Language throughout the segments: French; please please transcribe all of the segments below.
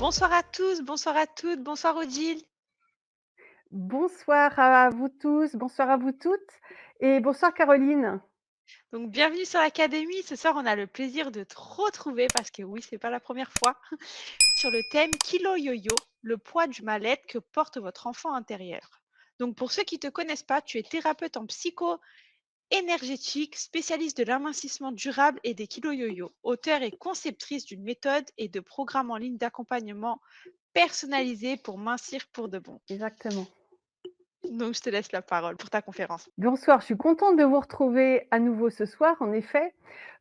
Bonsoir à tous, bonsoir à toutes, bonsoir Odile. Bonsoir à vous tous, bonsoir à vous toutes et bonsoir Caroline. Donc bienvenue sur l'Académie. Ce soir, on a le plaisir de te retrouver parce que oui, c'est pas la première fois sur le thème Kilo Yo-Yo, le poids du mal-être que porte votre enfant intérieur. Donc pour ceux qui te connaissent pas, tu es thérapeute en psycho énergétique, spécialiste de l'amincissement durable et des kilos yo-yo, auteure et conceptrice d'une méthode et de programmes en ligne d'accompagnement personnalisé pour mincir pour de bon. Exactement. Donc je te laisse la parole pour ta conférence. Bonsoir, je suis contente de vous retrouver à nouveau ce soir, en effet.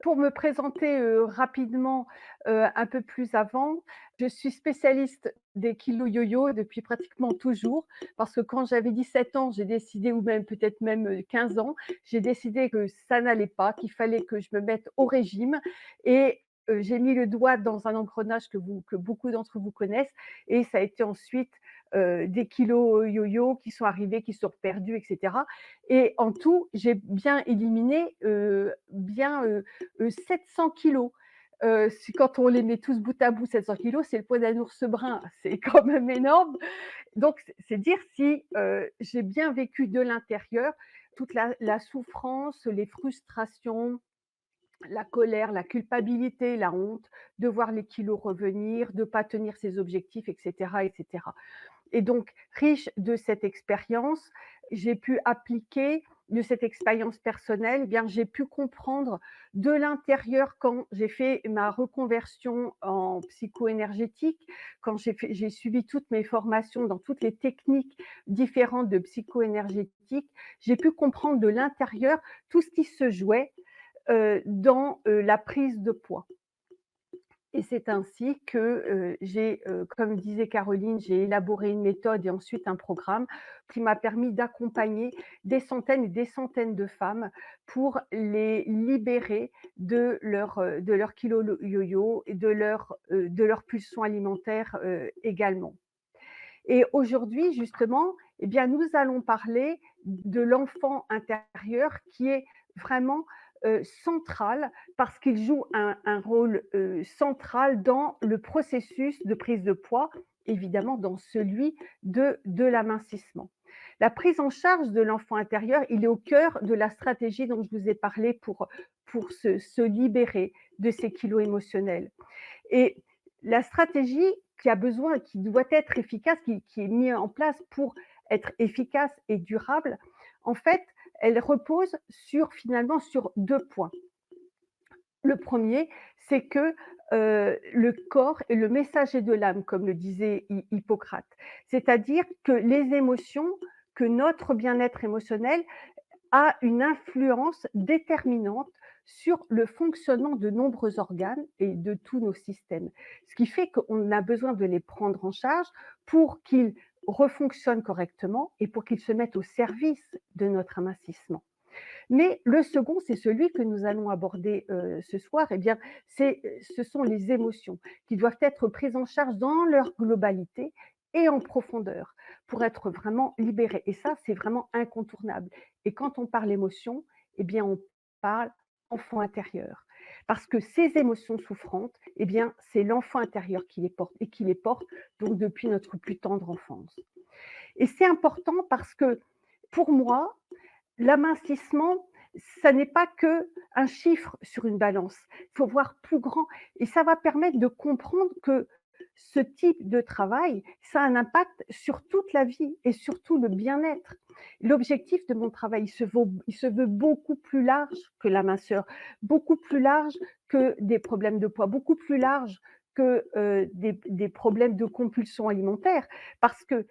Pour me présenter, rapidement, un peu plus avant, je suis spécialiste des kilos yo-yo depuis pratiquement toujours, parce que quand j'avais 17 ans, j'ai décidé ou même peut-être même, 15 ans, j'ai décidé que ça n'allait pas, qu'il fallait que je me mette au régime et j'ai mis le doigt dans un engrenage que beaucoup d'entre vous connaissent et ça a été ensuite, des kilos yo-yo qui sont arrivés, qui sont perdus et cetera et en tout, j'ai bien éliminé, 700 kilos. Si quand on les met tous bout à bout, 700 kilos, c'est le poids d'un ours brun, c'est quand même énorme. Donc c'est dire si, j'ai bien vécu de l'intérieur toute la souffrance, les frustrations, la colère, la culpabilité, la honte de voir les kilos revenir, de pas tenir ses objectifs et cetera et cetera. Et donc, riche de cette expérience, j'ai pu appliquer de cette expérience personnelle, eh bien, j'ai pu comprendre de l'intérieur quand j'ai fait ma reconversion en psycho-énergétique, quand j'ai suivi toutes mes formations dans toutes les techniques différentes de psycho-énergétique, j'ai pu comprendre de l'intérieur tout ce qui se jouait dans la prise de poids. Et c'est ainsi que comme disait Caroline, j'ai élaboré une méthode et ensuite un programme qui m'a permis d'accompagner des centaines et des centaines de femmes pour les libérer de leur kilo yo-yo et de leur pulsion alimentaire également. Et aujourd'hui, justement, eh bien, nous allons parler de l'enfant intérieur qui est vraiment central parce qu'il joue un rôle central dans le processus de prise de poids, évidemment dans celui de l'amincissement. La prise en charge de l'enfant intérieur, il est au cœur de la stratégie dont je vous ai parlé pour se libérer de ces kilos émotionnels. Et la stratégie qui doit être efficace, qui est mise en place pour être efficace et durable, en fait, elle repose finalement sur 2 points. Le premier, c'est que, le corps est le messager de l'âme, comme le disait Hippocrate. C'est-à-dire que les émotions, que notre bien-être émotionnel a une influence déterminante sur le fonctionnement de nombreux organes et de tous nos systèmes. Ce qui fait qu'on a besoin de les prendre en charge pour qu'ils refonctionnent correctement et pour qu'ils se mettent au service de notre amincissement. Mais le second, c'est celui que nous allons aborder ce soir. Eh bien, ce sont les émotions qui doivent être prises en charge dans leur globalité et en profondeur pour être vraiment libérées. Et ça, c'est vraiment incontournable. Et quand on parle émotion, eh bien, on parle enfant intérieur. Parce que ces émotions souffrantes, eh bien, c'est l'enfant intérieur qui les porte et qui les porte donc depuis notre plus tendre enfance. Et c'est important parce que pour moi, l'amincissement, ça n'est pas que un chiffre sur une balance. Il faut voir plus grand et ça va permettre de comprendre que ce type de travail, ça a un impact sur toute la vie et surtout le bien-être. L'objectif de mon travail, il se veut beaucoup plus large que la minceur, beaucoup plus large que des problèmes de poids, beaucoup plus large que des problèmes de compulsion alimentaire. Parce que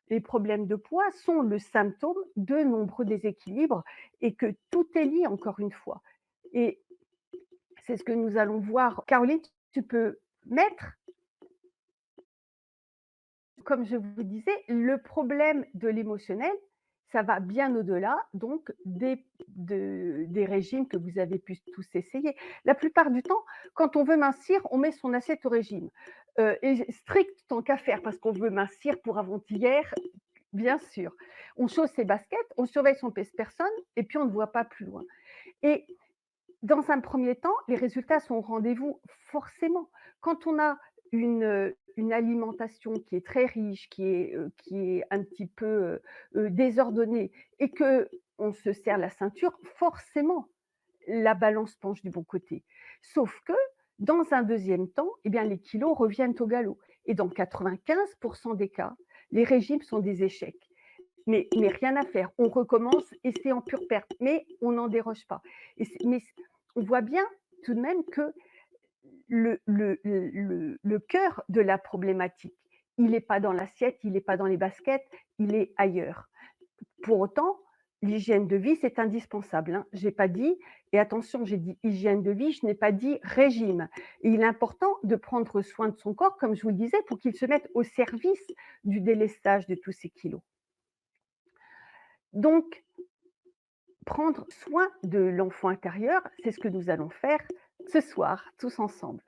les problèmes de poids sont le symptôme de nombreux déséquilibres et que tout est lié encore une fois. Et c'est ce que nous allons voir. Caroline, tu peux mettre, comme je vous disais, le problème de l'émotionnel, ça va bien au-delà donc des régimes que vous avez pu tous essayer. La plupart du temps, quand on veut mincir, on met son assiette au régime. Et strict tant qu'à faire, parce qu'on veut mincir pour avant-hier. Bien sûr. On chausse ses baskets, on surveille son pèse-personne et puis on ne voit pas plus loin. Et dans un premier temps, les résultats sont au rendez-vous forcément. Quand on a une alimentation qui est très riche, qui est un petit peu, désordonnée et qu'on se serre la ceinture, forcément, la balance penche du bon côté. Sauf que, dans un deuxième temps, eh bien, les kilos reviennent au galop et dans 95 des cas, les régimes sont des échecs. Mais rien à faire, on recommence et c'est en pure perte, mais on n'en déroge pas. Mais on voit bien tout de même que le cœur de la problématique, il n'est pas dans l'assiette, il n'est pas dans les baskets, il est ailleurs. Pour autant, l'hygiène de vie, c'est indispensable, hein. J'ai pas dit, et attention, j'ai dit hygiène de vie, je n'ai pas dit régime. Et il est important de prendre soin de son corps, comme je vous le disais, pour qu'il se mette au service du délestage de tous ces kilos. Donc, prendre soin de l'enfant intérieur, c'est ce que nous allons faire ce soir, tous ensemble.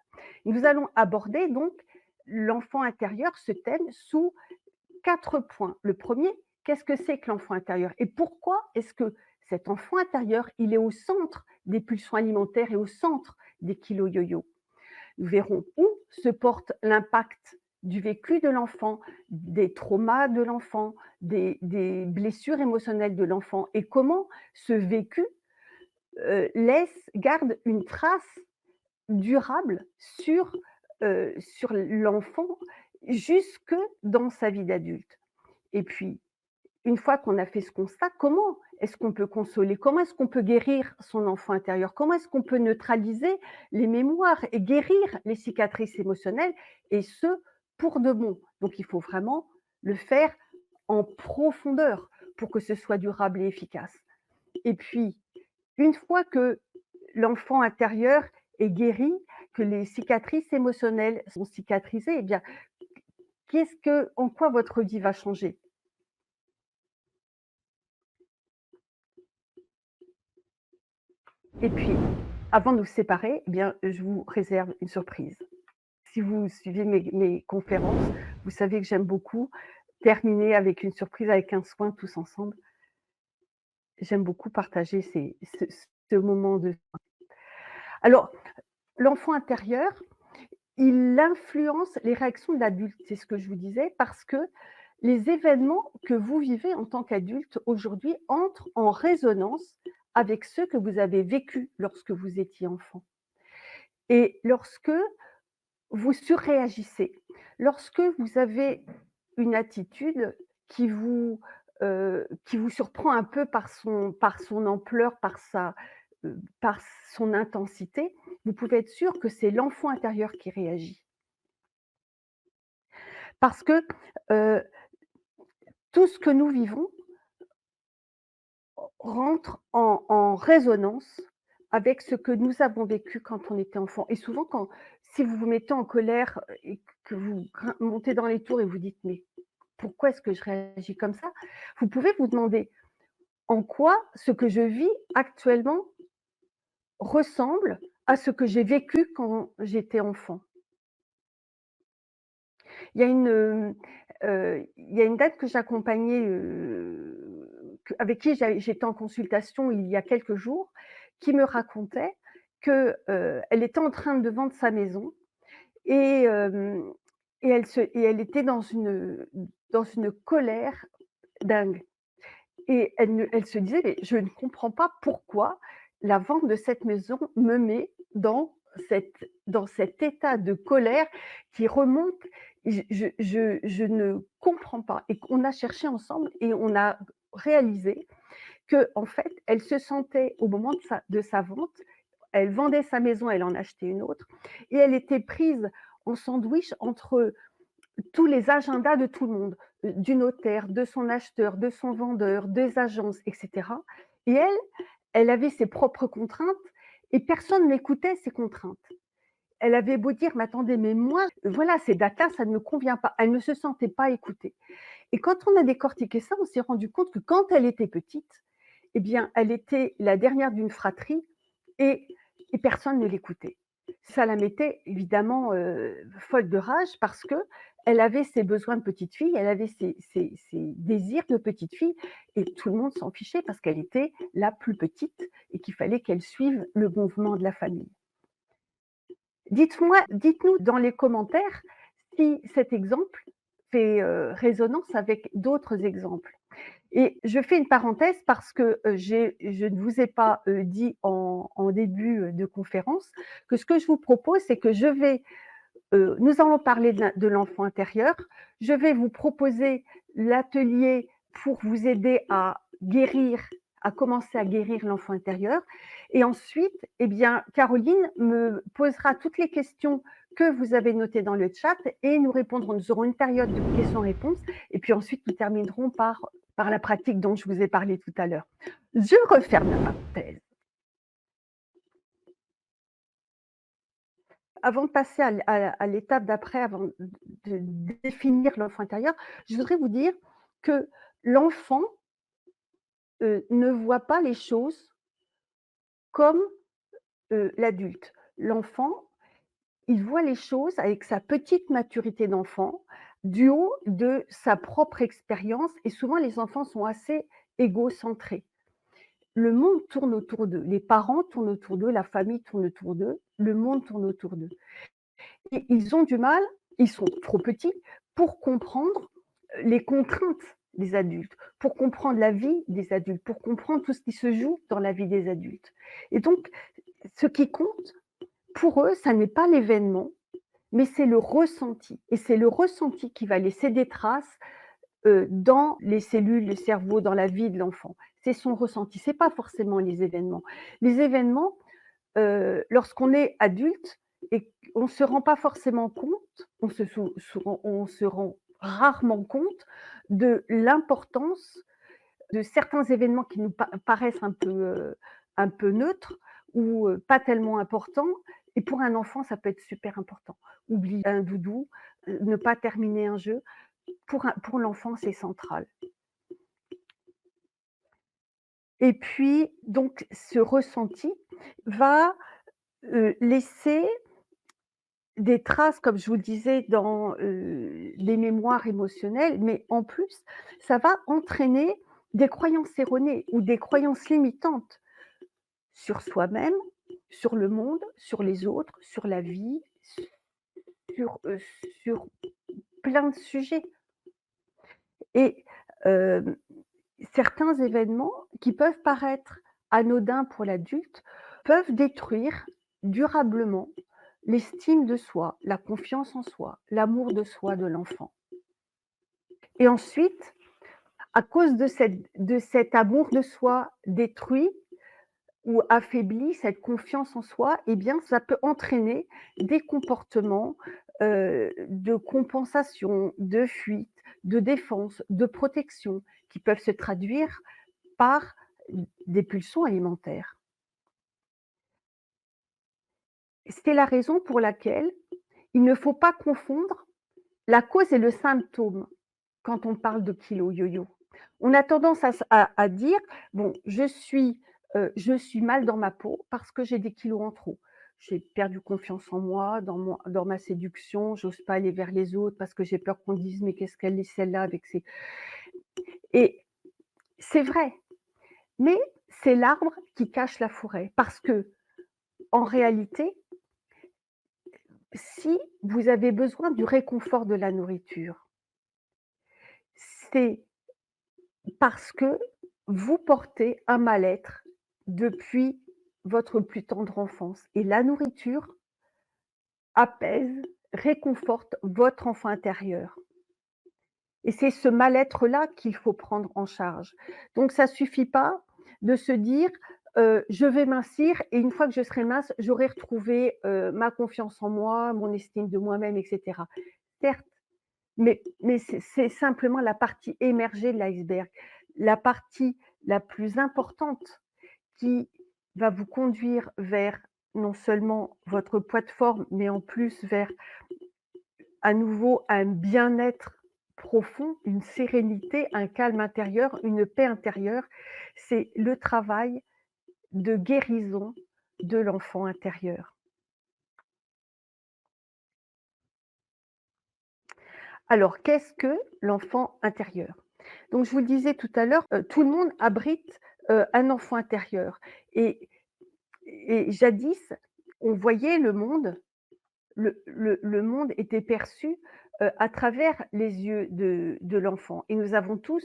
Nous allons aborder donc l'enfant intérieur, ce thème, sous 4 points. Le premier, qu'est-ce que c'est que l'enfant intérieur et pourquoi est-ce que cet enfant intérieur, il est au centre des pulsions alimentaires et au centre des kilos yo-yo? Nous verrons où se porte l'impact du vécu de l'enfant, des traumas de l'enfant, des blessures émotionnelles de l'enfant et comment ce vécu garde une trace durable sur l'enfant jusque dans sa vie d'adulte. Et puis, une fois qu'on a fait ce constat, comment est-ce qu'on peut consoler? Comment est-ce qu'on peut guérir son enfant intérieur? Comment est-ce qu'on peut neutraliser les mémoires et guérir les cicatrices émotionnelles et ce, pour de bon? Donc il faut vraiment le faire en profondeur pour que ce soit durable et efficace. Et puis, une fois que l'enfant intérieur est guéri, que les cicatrices émotionnelles sont cicatrisées, eh bien, en quoi votre vie va changer? Et puis, avant de nous séparer, eh bien, je vous réserve une surprise. Si vous suivez mes conférences, vous savez que j'aime beaucoup terminer avec une surprise, avec un soin tous ensemble. J'aime beaucoup partager ce moment de alors, l'enfant intérieur, il influence les réactions de l'adulte, c'est ce que je vous disais, parce que les événements que vous vivez en tant qu'adulte aujourd'hui entrent en résonance avec ceux que vous avez vécus lorsque vous étiez enfant. Et lorsque vous surréagissez, lorsque vous avez une attitude qui vous surprend un peu par son ampleur, par son intensité, vous pouvez être sûr que c'est l'enfant intérieur qui réagit. Parce que, heu, tout ce que nous vivons rentre en résonance avec ce que nous avons vécu quand on était enfant et souvent si vous vous mettez en colère et que vous montez dans les tours et vous dites: «Mais pourquoi est-ce que je réagis comme ça?» Vous pouvez vous demander: «En quoi ce que je vis actuellement ressemble à ce que j'ai vécu quand j'étais enfant?» Il y a une dame que j'accompagnais, avec qui j'étais en consultation il y a quelques jours, qui me racontait que, elle était en train de vendre sa maison et hem et elle était dans une colère dingue et elle se disait: «Mais je ne comprends pas pourquoi la vente de cette maison me met dans cet état de colère qui remonte. Je ne comprends pas» et qu'on a cherché ensemble et on a réalisé qu'en fait, elle se sentait au moment de sa vente, elle vendait sa maison, elle en achetait une autre et elle était prise en sandwich entre tous les agendas de tout le monde, du notaire, de son acheteur, de son vendeur, des agences et cetera et elle avait ses propres contraintes et personne n'écoutait ses contraintes. Elle avait beau dire: «Mais attendez, mais moi, voilà, ces dates-là, ça ne me convient pas». Elle ne se sentait pas écoutée et quand on a décortiqué ça, on s'est rendu compte que quand elle était petite, eh bien, elle était la dernière d'une fratrie et et personne ne l'écoutait. Ça la mettait évidemment, folle de rage parce qu'elle avait ses besoins de petite fille, elle avait ses désirs de petite fille et tout le monde s'en fichait parce qu'elle était la plus petite et qu'il fallait qu'elle suive le mouvement de la famille. Dites-nous dans les commentaires si cet exemple fait, résonance avec d'autres exemples. Et je fais une parenthèse parce que, je ne vous ai pas, dit en début, de conférence que ce que je vous propose, c'est que nous allons parler de l'enfant intérieur. Je vais vous proposer l'atelier pour vous aider à commencer à guérir l'enfant intérieur. Et ensuite, eh bien, Caroline me posera toutes les questions que vous avez notées dans le chat et nous répondrons. Nous aurons une période de questions-réponses et puis ensuite nous terminerons par la pratique dont je vous ai parlé tout à l'heure. Je referme la parenthèse. Avant de passer à l'étape d'après, avant de définir l'enfant intérieur, je voudrais vous dire que l'enfant, ne voit pas les choses comme, l'adulte. L'enfant, il voit les choses avec sa petite maturité d'enfant, du haut de sa propre expérience et souvent les enfants sont assez égocentrés. Le monde tourne autour d'eux, les parents tournent autour d'eux, la famille tourne autour d'eux, le monde tourne autour d'eux. Et ils ont du mal, ils sont trop petits pour comprendre les contraintes des adultes, pour comprendre la vie des adultes, pour comprendre tout ce qui se joue dans la vie des adultes. Et donc, ce qui compte pour eux, ça n'est pas l'événement, mais c'est le ressenti. Et c'est le ressenti qui va laisser des traces dans les cellules, le cerveau, dans la vie de l'enfant. C'est son ressenti, c'est pas forcément les événements. Les événements, lorsqu'on est adulte et on ne se rend pas forcément compte, on se rend rarement compte de l'importance de certains événements qui nous paraissent un peu neutres ou pas tellement importants. Et pour un enfant, ça peut être super important. Oublier un doudou, ne pas terminer un jeu, pour l'enfant, c'est central. Et puis, donc, ce ressenti va laisser des traces, comme je vous le disais, dans les mémoires émotionnelles, mais en plus, ça va entraîner des croyances erronées ou des croyances limitantes sur soi-même, sur le monde, sur les autres, sur la vie, sur, sur plein de sujets. Et certains événements qui peuvent paraître anodins pour l'adulte peuvent détruire durablement l'estime de soi, la confiance en soi, l'amour de soi de l'enfant. Et ensuite, à cause de cet amour de soi détruit ou affaibli, cette confiance en soi, eh bien, ça peut entraîner des comportements de compensation, de fuite, de défense, de protection, qui peuvent se traduire par des pulsions alimentaires. C'est la raison pour laquelle il ne faut pas confondre la cause et le symptôme quand on parle de kilo yo-yo. On a tendance à dire: «Bon, je suis mal dans ma peau parce que j'ai des kilos en trop. J'ai perdu confiance en moi, dans ma séduction, j'ose pas aller vers les autres parce que j'ai peur qu'on dise: "Mais qu'est-ce qu'elle est celle-là avec ses"» et c'est vrai, mais c'est l'arbre qui cache la forêt parce qu'en réalité, si vous avez besoin du réconfort de la nourriture, c'est parce que vous portez un mal-être depuis votre plus tendre enfance et la nourriture apaise, réconforte votre enfant intérieur et c'est ce mal-être-là qu'il faut prendre en charge. Donc ça suffit pas de se dire: «Je vais mincir et une fois que je serai mince, j'aurai retrouvé, ma confiance en moi, mon estime de moi-même» et cetera. Certes, mais c'est simplement la partie émergée de l'iceberg. La partie la plus importante qui va vous conduire vers non seulement votre poids de forme, mais en plus vers à nouveau un bien-être profond, une sérénité, un calme intérieur, une paix intérieure. C'est le travail de guérison de l'enfant intérieur. Alors, qu'est-ce que l'enfant intérieur? Donc je vous le disais tout à l'heure, tout le monde abrite, un enfant intérieur et jadis, on voyait le monde le monde était perçu, à travers les yeux de l'enfant et nous avons tous,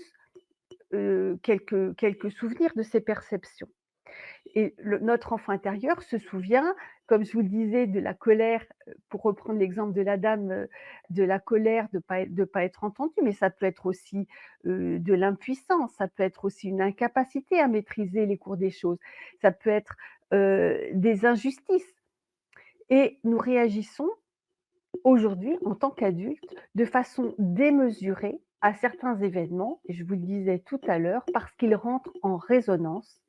quelques souvenirs de ces perceptions. Et notre enfant intérieur se souvient, comme je vous le disais, de la colère, pour reprendre l'exemple de la dame, de la colère de pas être entendue, mais ça peut être aussi, de l'impuissance, ça peut être aussi une incapacité à maîtriser les cours des choses, ça peut être, des injustices et nous réagissons aujourd'hui, en tant qu'adultes, de façon démesurée à certains événements et je vous le disais tout à l'heure, parce qu'ils rentrent en résonance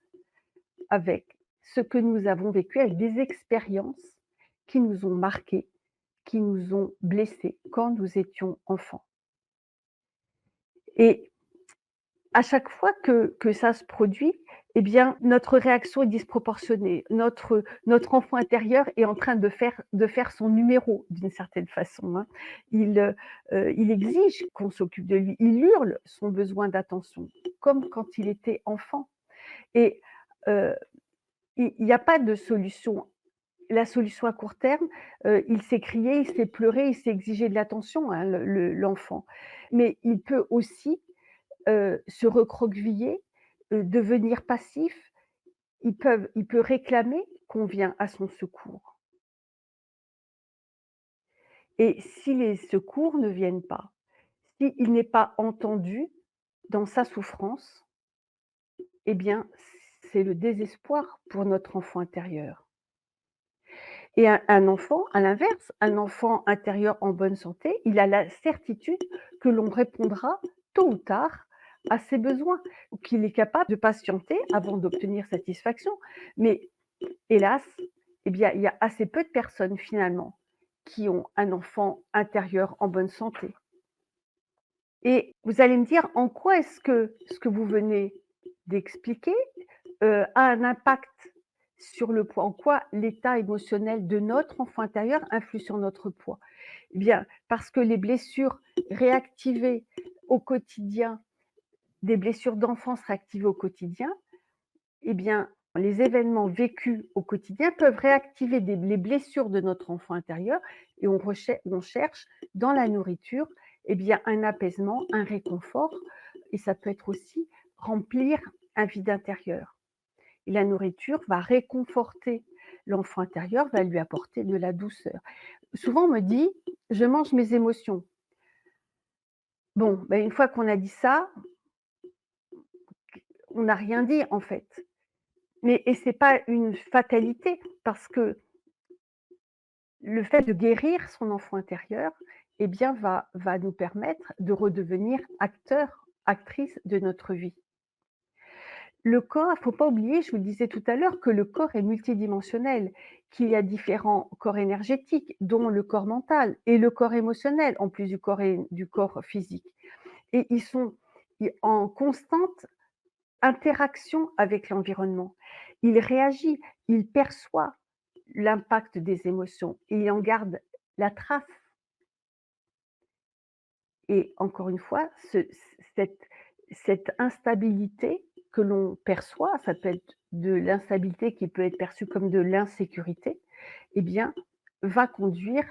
avec ce que nous avons vécu, avec des expériences qui nous ont marqués, qui nous ont blessés quand nous étions enfants. Et à chaque fois que ça se produit, eh bien, notre réaction est disproportionnée. Notre enfant intérieur est en train de faire son numéro d'une certaine façon, hein. Il exige qu'on s'occupe de lui. Il hurle son besoin d'attention, comme quand il était enfant. Et heu, il y a pas de solution. La solution à court terme, il s'est crié, il s'est pleuré, il s'est exigé de l'attention, hein, l'enfant. Mais il peut aussi, se recroqueviller, devenir passif. Il peut réclamer qu'on vienne à son secours. Et si les secours ne viennent pas, s'il n'est pas entendu dans sa souffrance, eh bien, c'est le désespoir pour notre enfant intérieur. Et un enfant, à l'inverse, un enfant intérieur en bonne santé, il a la certitude que l'on répondra tôt ou tard à ses besoins, ou qu'il est capable de patienter avant d'obtenir satisfaction. Mais hélas, eh bien, il y a assez peu de personnes finalement qui ont un enfant intérieur en bonne santé. Et vous allez me dire en quoi est-ce que ce que vous venez d'expliquer, a un impact sur le poids? En quoi l'état émotionnel de notre enfant intérieur influe sur notre poids? Eh bien, parce que les blessures réactivées au quotidien, des blessures d'enfance réactivées au quotidien, eh bien, les événements vécus au quotidien peuvent réactiver les blessures de notre enfant intérieur et on cherche dans la nourriture, eh bien, un apaisement, un réconfort et ça peut être aussi remplir un vide intérieur. Et la nourriture va réconforter l'enfant intérieur, va lui apporter de la douceur. Souvent, on me dit: «Je mange mes émotions». Bon, ben, une fois qu'on a dit ça, on n'a rien dit, en fait. Mais et c'est pas une fatalité parce que le fait de guérir son enfant intérieur, eh bien, va nous permettre de redevenir acteurs, actrices de notre vie. Le corps, il ne faut pas oublier, je vous le disais tout à l'heure, que le corps est multidimensionnel, qu'il y a différents corps énergétiques, dont le corps mental et le corps émotionnel, en plus du corps physique. Et ils sont en constante interaction avec l'environnement. Il réagit, il perçoit l'impact des émotions et il en garde la trace. Et encore une fois, cette instabilité que l'on perçoit, ça peut être de l'instabilité qui peut être perçue comme de l'insécurité, eh bien, va conduire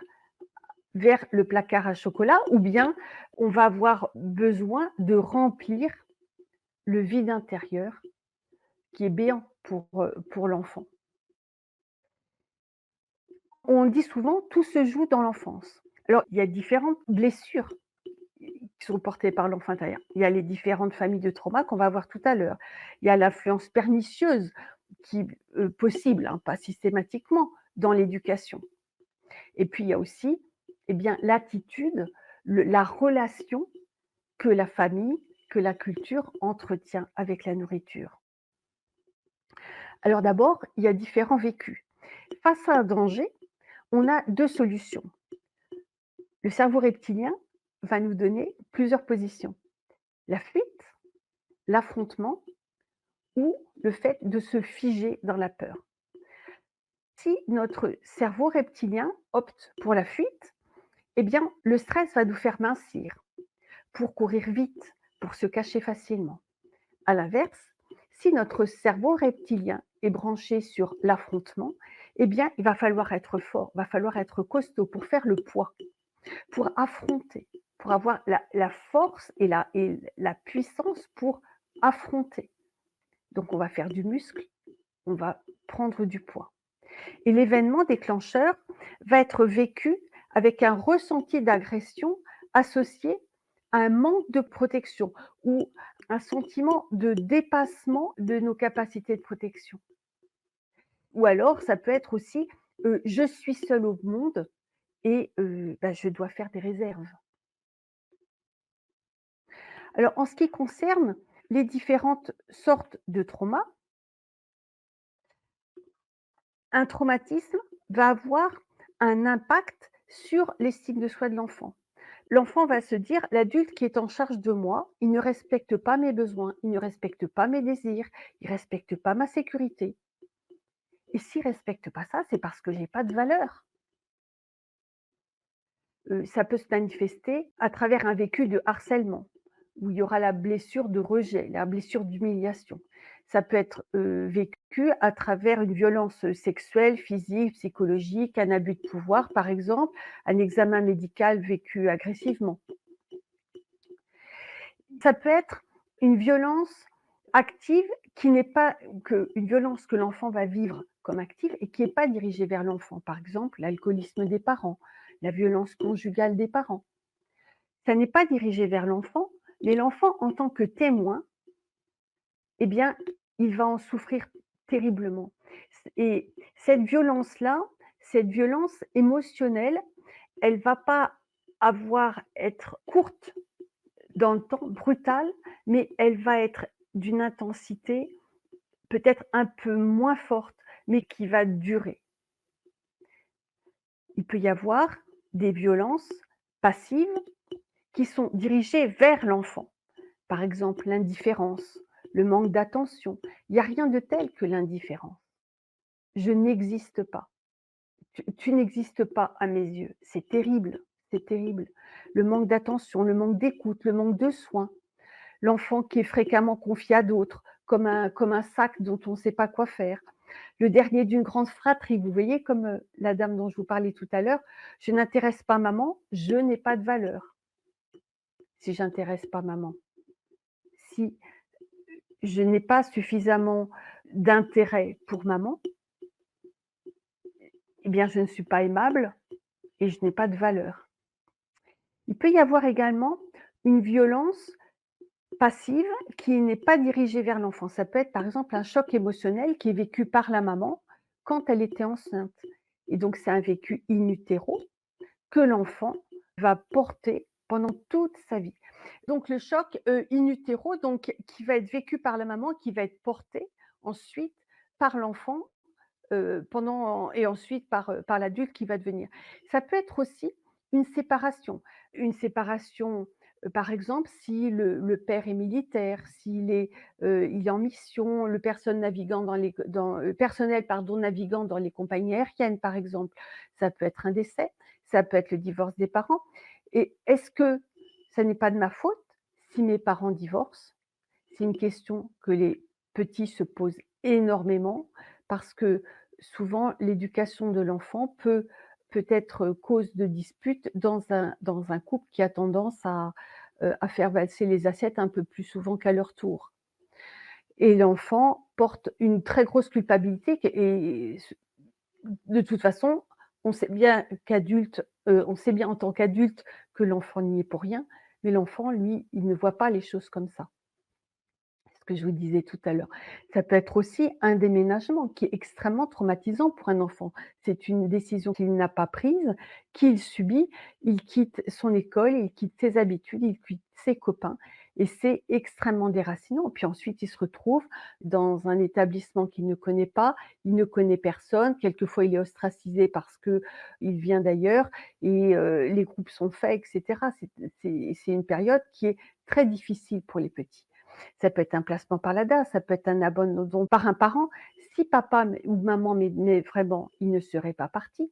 vers le placard à chocolat ou bien on va avoir besoin de remplir le vide intérieur qui est béant pour l'enfant. On dit souvent: «Tout se joue dans l'enfance». Alors, il y a différentes blessures qui sont portées par l'enfant intérieur. Il y a les différentes familles de traumas qu'on va voir tout à l'heure. Il y a l'influence pernicieuse qui possible, hein, pas systématiquement, dans l'éducation. Et puis il y a aussi, eh bien, l'attitude, la relation que la famille, que la culture entretient avec la nourriture. Alors d'abord, il y a différents vécus. Face à un danger, on a 2 solutions. Le cerveau reptilien va nous donner plusieurs positions. La fuite, l'affrontement ou le fait de se figer dans la peur. Si notre cerveau reptilien opte pour la fuite, eh bien, le stress va nous faire mincir pour courir vite, pour se cacher facilement. À l'inverse, si notre cerveau reptilien est branché sur l'affrontement, eh bien, il va falloir être fort, il va falloir être costaud pour faire le poids, pour affronter, pour avoir la force et la puissance pour affronter. Donc on va faire du muscle, on va prendre du poids. Et l'événement déclencheur va être vécu avec un ressenti d'agression associé à un manque de protection ou un sentiment de dépassement de nos capacités de protection. Ou alors ça peut être aussi, je suis seul au monde et bah, je dois faire des réserves. Alors en ce qui concerne les différentes sortes de traumas, un traumatisme va avoir un impact sur l'estime de soi de l'enfant. L'enfant va se dire: «L'adulte qui est en charge de moi, il ne respecte pas mes besoins, il ne respecte pas mes désirs, il ne respecte pas ma sécurité et s'il ne respecte pas ça, c'est parce que j'ai pas de valeur». Ça peut se manifester à travers un vécu de harcèlement, où il y aura la blessure de rejet, la blessure d'humiliation. Ça peut être, vécu à travers une violence, sexuelle, physique, psychologique, un abus de pouvoir par exemple, un examen médical vécu agressivement. Ça peut être une violence active qui n'est pas une violence que l'enfant va vivre comme active et qui n'est pas dirigée vers l'enfant. Par exemple, l'alcoolisme des parents, la violence conjugale des parents. Ça n'est pas dirigé vers l'enfant, mais l'enfant en tant que témoin, eh bien, il va en souffrir terriblement. Et cette violence-là, cette violence émotionnelle, elle va pas être courte dans le temps, brutale, mais elle va être d'une intensité peut-être un peu moins forte, mais qui va durer. Il peut y avoir des violences passives qui sont dirigées vers l'enfant. Par exemple, l'indifférence, le manque d'attention. Il n'y a rien de tel que l'indifférence. Je n'existe pas. Tu n'existes pas à mes yeux. C'est terrible, c'est terrible. Le manque d'attention, le manque d'écoute, le manque de soins. L'enfant qui est fréquemment confié à d'autres, comme un sac dont on ne sait pas quoi faire. Le dernier d'une grande fratrie, vous voyez, comme la dame dont je vous parlais tout à l'heure, je n'intéresse pas maman, je n'ai pas de valeur si j'intéresse pas maman. Si je n'ai pas suffisamment d'intérêt pour maman, eh bien, je ne suis pas aimable et je n'ai pas de valeur. Il peut y avoir également une violence passive qui n'est pas dirigée vers l'enfant. Ça peut être, par exemple, un choc émotionnel qui est vécu par la maman quand elle était enceinte. Et donc, c'est un vécu in utero que l'enfant va porter pendant toute sa vie. Donc le choc, in utero, donc qui va être vécu par la maman, qui va être porté ensuite par l'enfant, pendant et ensuite par l'adulte qui va devenir. Ça peut être aussi une séparation. Une séparation, par exemple, si le père est militaire, il est en mission, le personnel pardon, naviguant dans les compagnies aériennes, par exemple. Ça peut être un décès, ça peut être le divorce des parents et est-ce que ça n'est pas de ma faute si mes parents divorcent? C'est une question que les petits se posent énormément parce que souvent l'éducation de l'enfant peut être cause de dispute dans un couple qui a tendance à faire valser les assiettes un peu plus souvent qu'à leur tour. Et l'enfant porte une très grosse culpabilité et de toute façon, on sait bien en tant qu'adulte que l'enfant n'y est pour rien, mais l'enfant, lui, il ne voit pas les choses comme ça. Ce que je vous disais tout à l'heure. Ça peut être aussi un déménagement qui est extrêmement traumatisant pour un enfant. C'est une décision qu'il n'a pas prise, qu'il subit. Il quitte son école, il quitte ses habitudes, il quitte ses copains et c'est extrêmement déracinant. Puis ensuite, il se retrouve dans un établissement qu'il ne connaît pas, il ne connaît personne. Quelquefois, il est ostracisé parce qu'il vient d'ailleurs et les groupes sont faits et cetera. C'est une période qui est très difficile pour les petits. Ça peut être un placement par l'ADA, ça peut être un abandon par un parent. Si papa ou maman mais vraiment, ils ne seraient pas partis.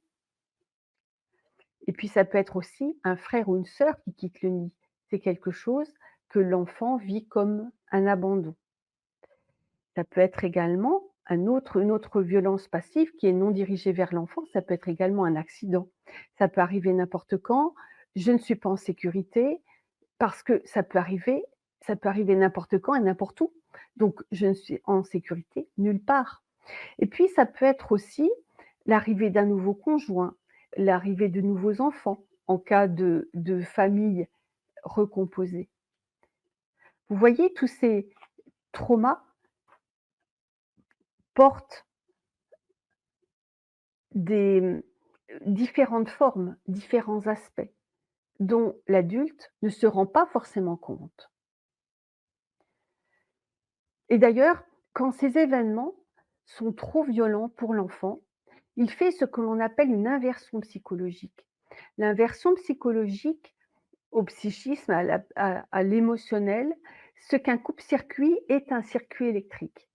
Et puis ça peut être aussi un frère ou une sœur qui quitte le nid. C'est quelque chose que l'enfant vit comme un abandon. Ça peut être également Une autre violence passive qui est non dirigée vers l'enfant, ça peut être également un accident. Ça peut arriver n'importe quand, je ne suis pas en sécurité, parce que ça peut arriver n'importe quand et n'importe où. Donc je ne suis en sécurité nulle part. Et puis ça peut être aussi l'arrivée d'un nouveau conjoint, l'arrivée de nouveaux enfants en cas de famille recomposée. Vous voyez, tous ces traumas portent des, différentes formes, différents aspects dont l'adulte ne se rend pas forcément compte. Et d'ailleurs, quand ces événements sont trop violents pour l'enfant, il fait ce que l'on appelle une inversion psychologique. L'inversion psychologique au psychisme, à l'émotionnel, ce qu'un coupe-circuit est un circuit électrique.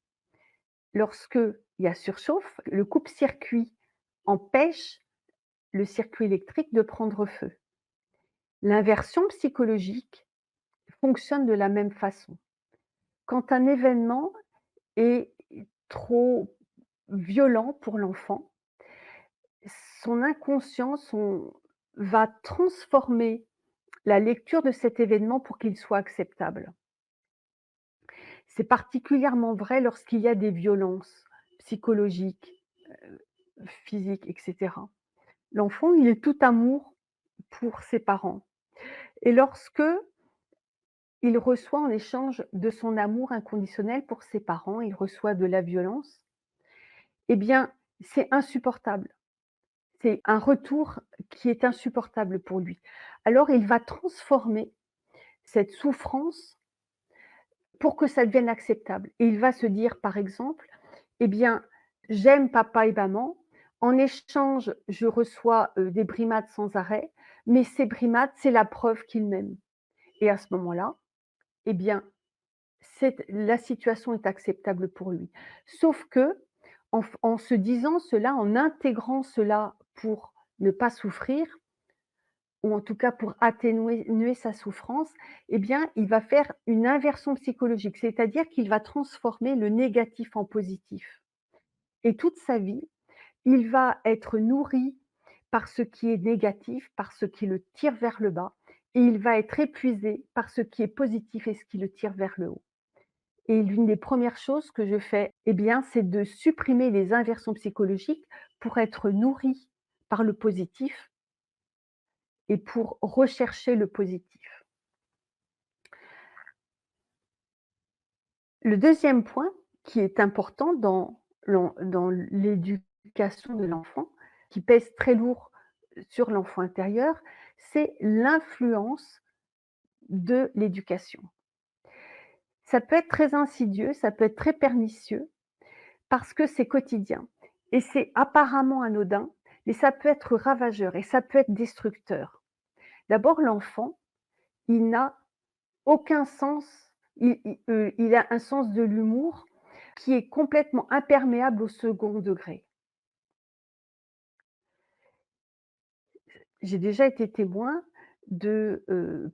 Lorsqu'il y a surchauffe, le coupe-circuit empêche le circuit électrique de prendre feu. L'inversion psychologique fonctionne de la même façon. Quand un événement est trop violent pour l'enfant, son inconscient va transformer la lecture de cet événement pour qu'il soit acceptable. C'est particulièrement vrai lorsqu'il y a des violences psychologiques, physiques, et cetera. L'enfant, il est tout amour pour ses parents et lorsque il reçoit en échange de son amour inconditionnel pour ses parents, il reçoit de la violence, eh bien, c'est insupportable. C'est un retour qui est insupportable pour lui. Alors il va transformer cette souffrance pour que ça devienne acceptable et il va se dire, par exemple: «Eh bien, j'aime papa et maman, en échange, je reçois, des brimades sans arrêt, mais ces brimades, c'est la preuve qu'ils m'aiment» et à ce moment-là, eh bien, la situation est acceptable pour lui. Sauf qu'en se disant cela, en intégrant cela pour ne pas souffrir, ou en tout cas pour atténuer sa souffrance, eh bien, il va faire une inversion psychologique, c'est-à-dire qu'il va transformer le négatif en positif. Et toute sa vie, il va être nourri par ce qui est négatif, par ce qui le tire vers le bas, et il va être épuisé par ce qui est positif et ce qui le tire vers le haut. Et l'une des premières choses que je fais, eh bien, c'est de supprimer les inversions psychologiques pour être nourri par le positif et pour rechercher le positif. Le deuxième point qui est important dans l'éducation de l'enfant, qui pèse très lourd sur l'enfant intérieur, c'est l'influence de l'éducation. Ça peut être très insidieux, ça peut être très pernicieux parce que c'est quotidien et c'est apparemment anodin, mais ça peut être ravageur et ça peut être destructeur. D'abord, l'enfant, il n'a aucun sens, il a un sens de l'humour qui est complètement imperméable au second degré. J'ai déjà été témoin de,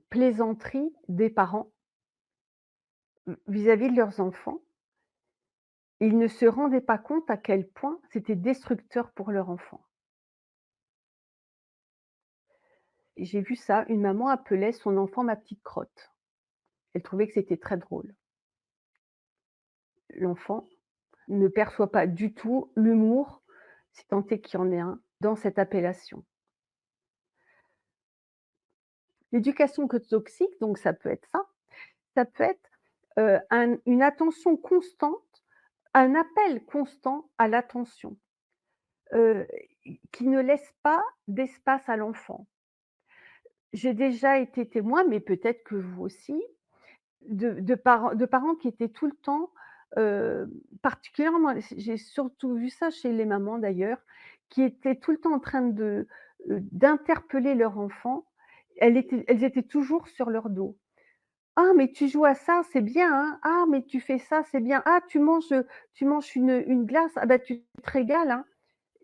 plaisanteries des parents vis-à-vis de leurs enfants. Ils ne se rendaient pas compte à quel point c'était destructeur pour leur enfant. Et j'ai vu ça, une maman appelait son enfant «ma petite crotte». Elle trouvait que c'était très drôle. L'enfant ne perçoit pas du tout l'humour, si tant est qu'il y en ait un, dans cette appellation. L'éducation toxique, donc ça peut être ça. Ça peut être, une attention constante, un appel constant à l'attention, heu, qui ne laisse pas d'espace à l'enfant. J'ai déjà été témoin, mais peut-être que vous aussi, de parents qui étaient tout le temps, particulièrement j'ai surtout vu ça chez les mamans d'ailleurs, qui étaient tout le temps en train d'interpeller leur enfant. Elles étaient toujours sur leur dos. «Ah mais tu joues à ça, c'est bien, hein. Ah mais tu fais ça, c'est bien. Ah tu manges une glace, ah bah tu te régales, hein»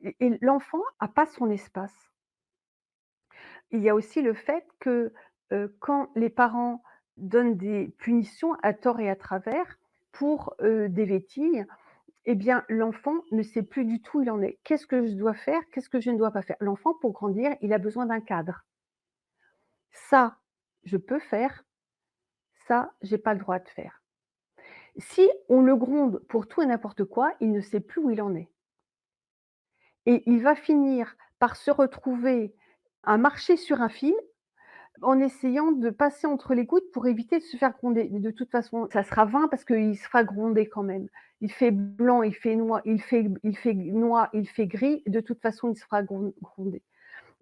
et l'enfant a pas son espace. Il y a aussi le fait que, quand les parents donnent des punitions à tort et à travers pour, des vétilles, eh bien, l'enfant ne sait plus du tout où il en est. Qu'est-ce que je dois faire? Qu'est-ce que je ne dois pas faire? L'enfant, pour grandir, il a besoin d'un cadre. Ça, je peux faire, ça, j'ai pas le droit de faire. Si on le gronde pour tout et n'importe quoi, il ne sait plus où il en est et il va finir par se retrouver à marcher sur un fil en essayant de passer entre les gouttes pour éviter de se faire gronder. Mais de toute façon, ça sera vain parce qu'il se fera gronder quand même. Il fait blanc, il fait noir, il fait gris, de toute façon, il se fera gronder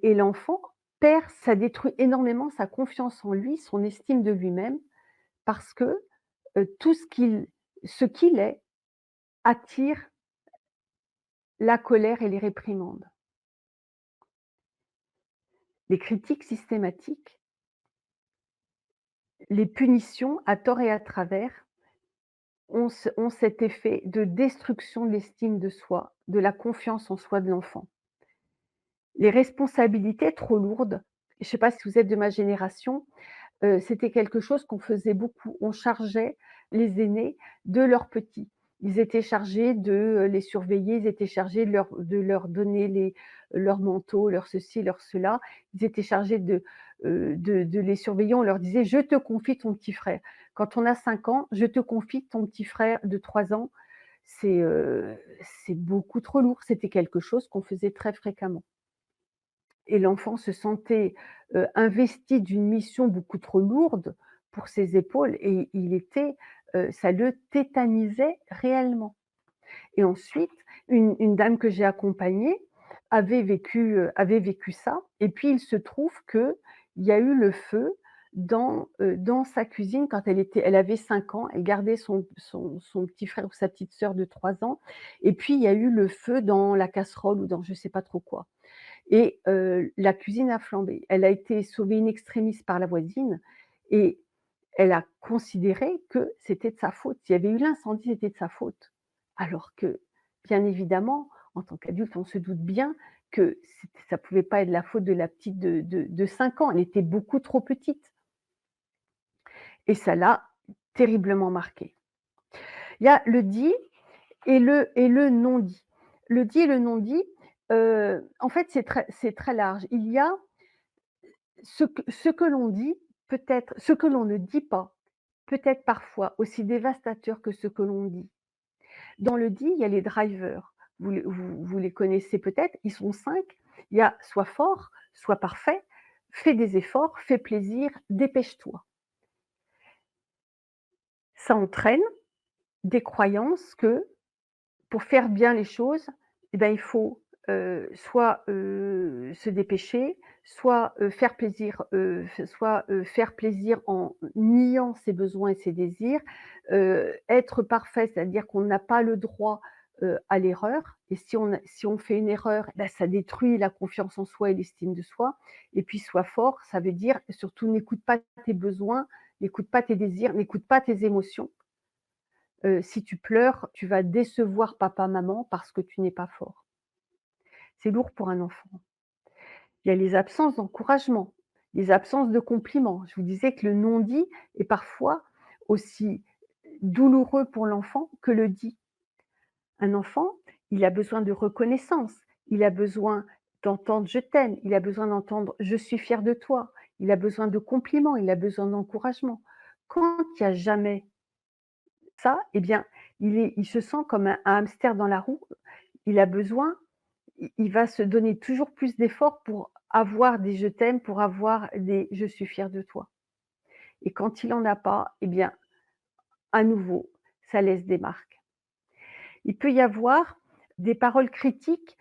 et l'enfant perd, ça détruit énormément sa confiance en lui, son estime de lui-même parce que, tout ce qu'il est attire la colère et les réprimandes. Les critiques systématiques, les punitions à tort et à travers ont cet effet de destruction de l'estime de soi, de la confiance en soi de l'enfant. Les responsabilités trop lourdes, je ne sais pas si vous êtes de ma génération, c'était quelque chose qu'on faisait beaucoup. On chargeait les aînés de leurs petits. Ils étaient chargés de, les surveiller, ils étaient chargés de leur donner leur manteau, leur ceci, leur cela. Ils étaient chargés de les surveiller. On leur disait: «Je te confie ton petit frère». Quand on a 5 ans, je te confie ton petit frère de 3 ans. C'est, heu, c'est beaucoup trop lourd. C'était quelque chose qu'on faisait très fréquemment et l'enfant se sentait, investi d'une mission beaucoup trop lourde pour ses épaules et ça le tétanisait réellement et ensuite, une dame que j'ai accompagnée avait vécu ça et puis il se trouve qu'il y a eu le feu dans sa cuisine quand elle avait 5 ans, elle gardait son petit frère ou sa petite sœur de 3 ans et puis il y a eu le feu dans la casserole ou dans je ne sais pas trop quoi. Et la cuisine a flambé. Elle a été sauvée in extremis par la voisine et elle a considéré que c'était de sa faute. S'il y avait eu l'incendie, c'était de sa faute. Alors que, bien évidemment, en tant qu'adulte, on se doute bien que ça pouvait pas être la faute de la petite de 5 ans. Elle était beaucoup trop petite et ça l'a terriblement marquée. Il y a le dit et le non dit. Le dit et le non dit, en fait, c'est très large. Il y a ce que l'on dit peut être ce que l'on ne dit pas, peut être parfois aussi dévastateur que ce que l'on dit. Dans le dit, il y a les drivers. Vous les connaissez peut-être, ils sont 5. Il y a: «Sois fort, sois parfait, fais des efforts, fais plaisir, dépêche-toi». Ça entraîne des croyances que pour faire bien les choses, eh ben, il faut, soit, se dépêcher, soit, faire plaisir en niant ses besoins et ses désirs, être parfait, c'est-à-dire qu'on n'a pas le droit, à l'erreur et si on fait une erreur, bah, ça détruit la confiance en soi et l'estime de soi et puis sois fort, ça veut dire surtout n'écoute pas tes besoins, n'écoute pas tes désirs, n'écoute pas tes émotions. Si tu pleures, tu vas décevoir papa, maman parce que tu n'es pas fort. C'est lourd pour un enfant. Il y a les absences d'encouragement, les absences de compliments. Je vous disais que le non-dit est parfois aussi douloureux pour l'enfant que le dit. Un enfant, il a besoin de reconnaissance, il a besoin d'entendre «je t'aime», il a besoin d'entendre «je suis fier de toi», il a besoin de compliments, il a besoin d'encouragement. Quand il y a jamais ça, eh bien, il se sent comme un hamster dans la roue. Il a besoin il va se donner toujours plus d'efforts pour avoir des «je t'aime», pour avoir des «je suis fier de toi» et quand il en a pas, eh bien, à nouveau, ça laisse des marques. Il peut y avoir des paroles critiques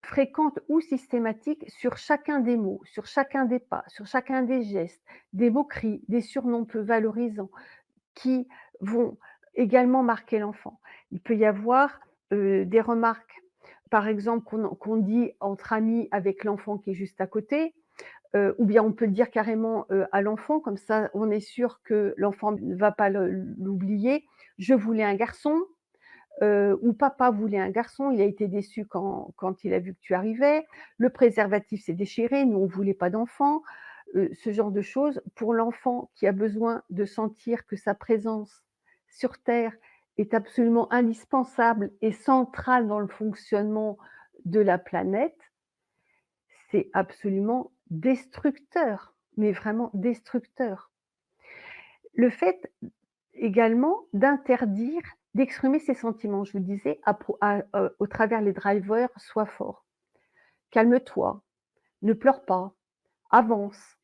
fréquentes ou systématiques sur chacun des mots, sur chacun des pas, sur chacun des gestes, des moqueries, des surnoms peu valorisants qui vont également marquer l'enfant. Il peut y avoir, des remarques, par exemple, qu'on dit entre amis avec l'enfant qui est juste à côté, ou bien on peut le dire carrément, à l'enfant, comme ça on est sûr que l'enfant ne va pas l'oublier: «Je voulais un garçon», ou «Papa voulait un garçon, il a été déçu quand il a vu que tu arrivais», «Le préservatif s'est déchiré, nous on voulait pas d'enfant», ce genre de choses. Pour l'enfant qui a besoin de sentir que sa présence sur terre est absolument indispensable et central dans le fonctionnement de la planète, c'est absolument destructeur, mais vraiment destructeur. Le fait également d'interdire d'exprimer ses sentiments. Je vous disais au travers les drivers: «Sois fort, calme-toi, ne pleure pas, avance».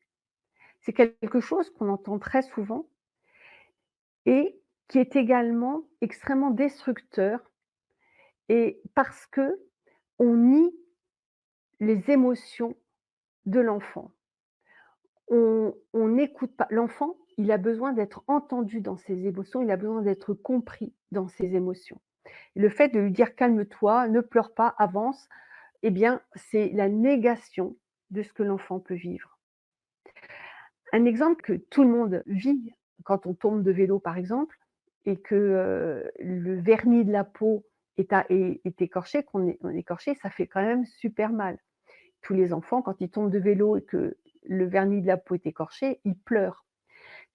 C'est quelque chose qu'on entend très souvent et qui est également extrêmement destructeur et parce qu'on nie les émotions de l'enfant. On n'écoute pas l'enfant, il a besoin d'être entendu dans ses émotions, il a besoin d'être compris dans ses émotions. Le fait de lui dire: «Calme-toi, ne pleure pas, avance», eh bien, c'est la négation de ce que l'enfant peut vivre. Un exemple que tout le monde vit quand on tombe de vélo, par exemple, et que, le vernis de la peau est écorché, on est écorché, ça fait quand même super mal. Tous les enfants, quand ils tombent de vélo et que le vernis de la peau est écorché, ils pleurent.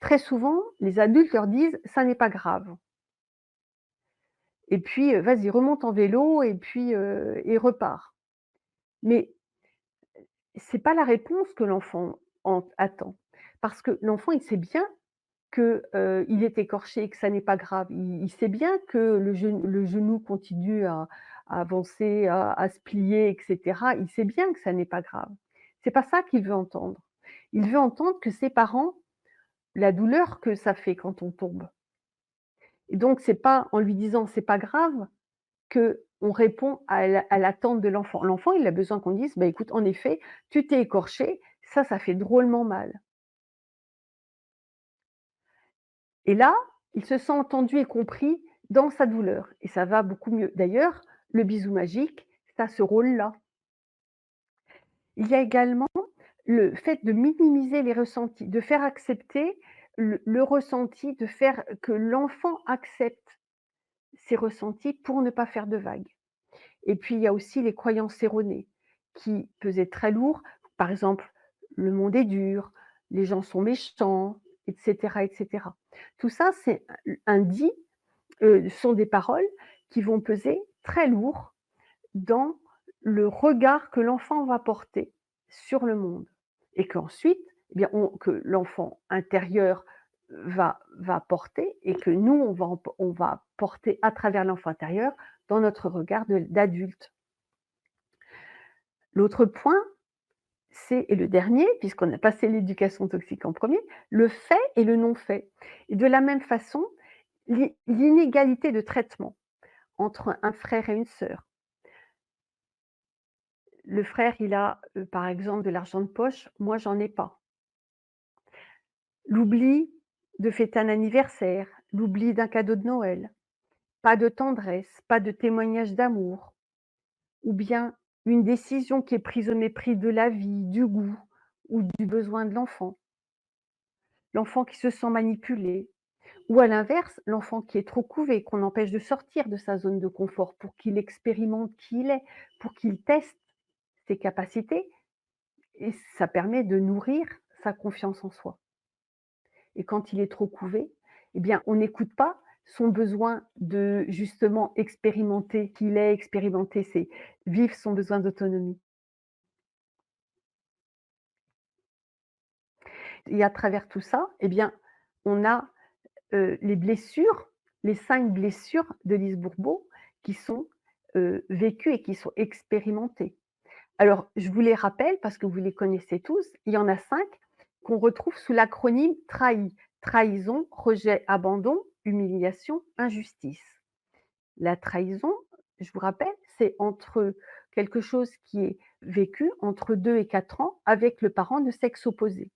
Très souvent, les adultes leur disent: «Ça n'est pas grave» et puis, «Vas-y, remonte en vélo et repars». Mais c'est pas la réponse que l'enfant attend. Parce que l'enfant, il sait bien que, il est écorché et que ça n'est pas grave. Il sait bien que le genou continue à avancer, à se plier et cetera. Il sait bien que ça n'est pas grave. C'est pas ça qu'il veut entendre. Il veut entendre que ses parents la douleur que ça fait quand on tombe et donc c'est pas en lui disant: «C'est pas grave» qu'on répond à l'attente de l'enfant. L'enfant, il a besoin qu'on dise: «Bah, écoute, en effet, tu t'es écorché, ça fait drôlement mal». Et là, il se sent entendu et compris dans sa douleur et ça va beaucoup mieux. D'ailleurs, le bisou magique, ça a ce rôle-là. Il y a également le fait de minimiser les ressentis, de faire accepter le ressenti, de faire que l'enfant accepte ses ressentis pour ne pas faire de vagues. Et puis, il y a aussi les croyances erronées qui pesaient très lourd. Par exemple, le monde est dur, les gens sont méchants, et cetera, et cetera. Tout ça, c'est un dit, sont des paroles qui vont peser très lourd dans le regard que l'enfant va porter sur le monde et qu'ensuite, eh bien, que l'enfant intérieur va porter et que nous, on va porter à travers l'enfant intérieur dans notre regard d'adulte. L'autre point, c'est et le dernier, puisqu'on a passé l'éducation toxique en premier, le fait et le non fait. Et de la même façon, l'inégalité de traitement entre un frère et une sœur. Le frère, il a, par exemple, de l'argent de poche, moi j'en ai pas. L'oubli de fêter un anniversaire, l'oubli d'un cadeau de Noël, pas de tendresse, pas de témoignage d'amour, ou bien une décision qui est prise au mépris de la vie, du goût ou du besoin de l'enfant. L'enfant qui se sent manipulé, ou à l'inverse, l'enfant qui est trop couvé, qu'on empêche de sortir de sa zone de confort pour qu'il expérimente qui il est, pour qu'il teste ses capacités et ça permet de nourrir sa confiance en soi. Et quand il est trop couvé, eh bien, on n'écoute pas son besoin de justement expérimenter qui il est, expérimenter, c'est vivre son besoin d'autonomie. Et à travers tout ça, eh bien, on a, les blessures, les 5 blessures de Lise Bourbeau qui sont, vécues et qui sont expérimentées. Alors, je vous les rappelle parce que vous les connaissez tous. Il y en a 5 qu'on retrouve sous l'acronyme TRAHI. Trahison, rejet, abandon, humiliation, injustice. La trahison, je vous rappelle, c'est entre quelque chose qui est vécu entre 2 et 4 ans avec le parent de sexe opposé.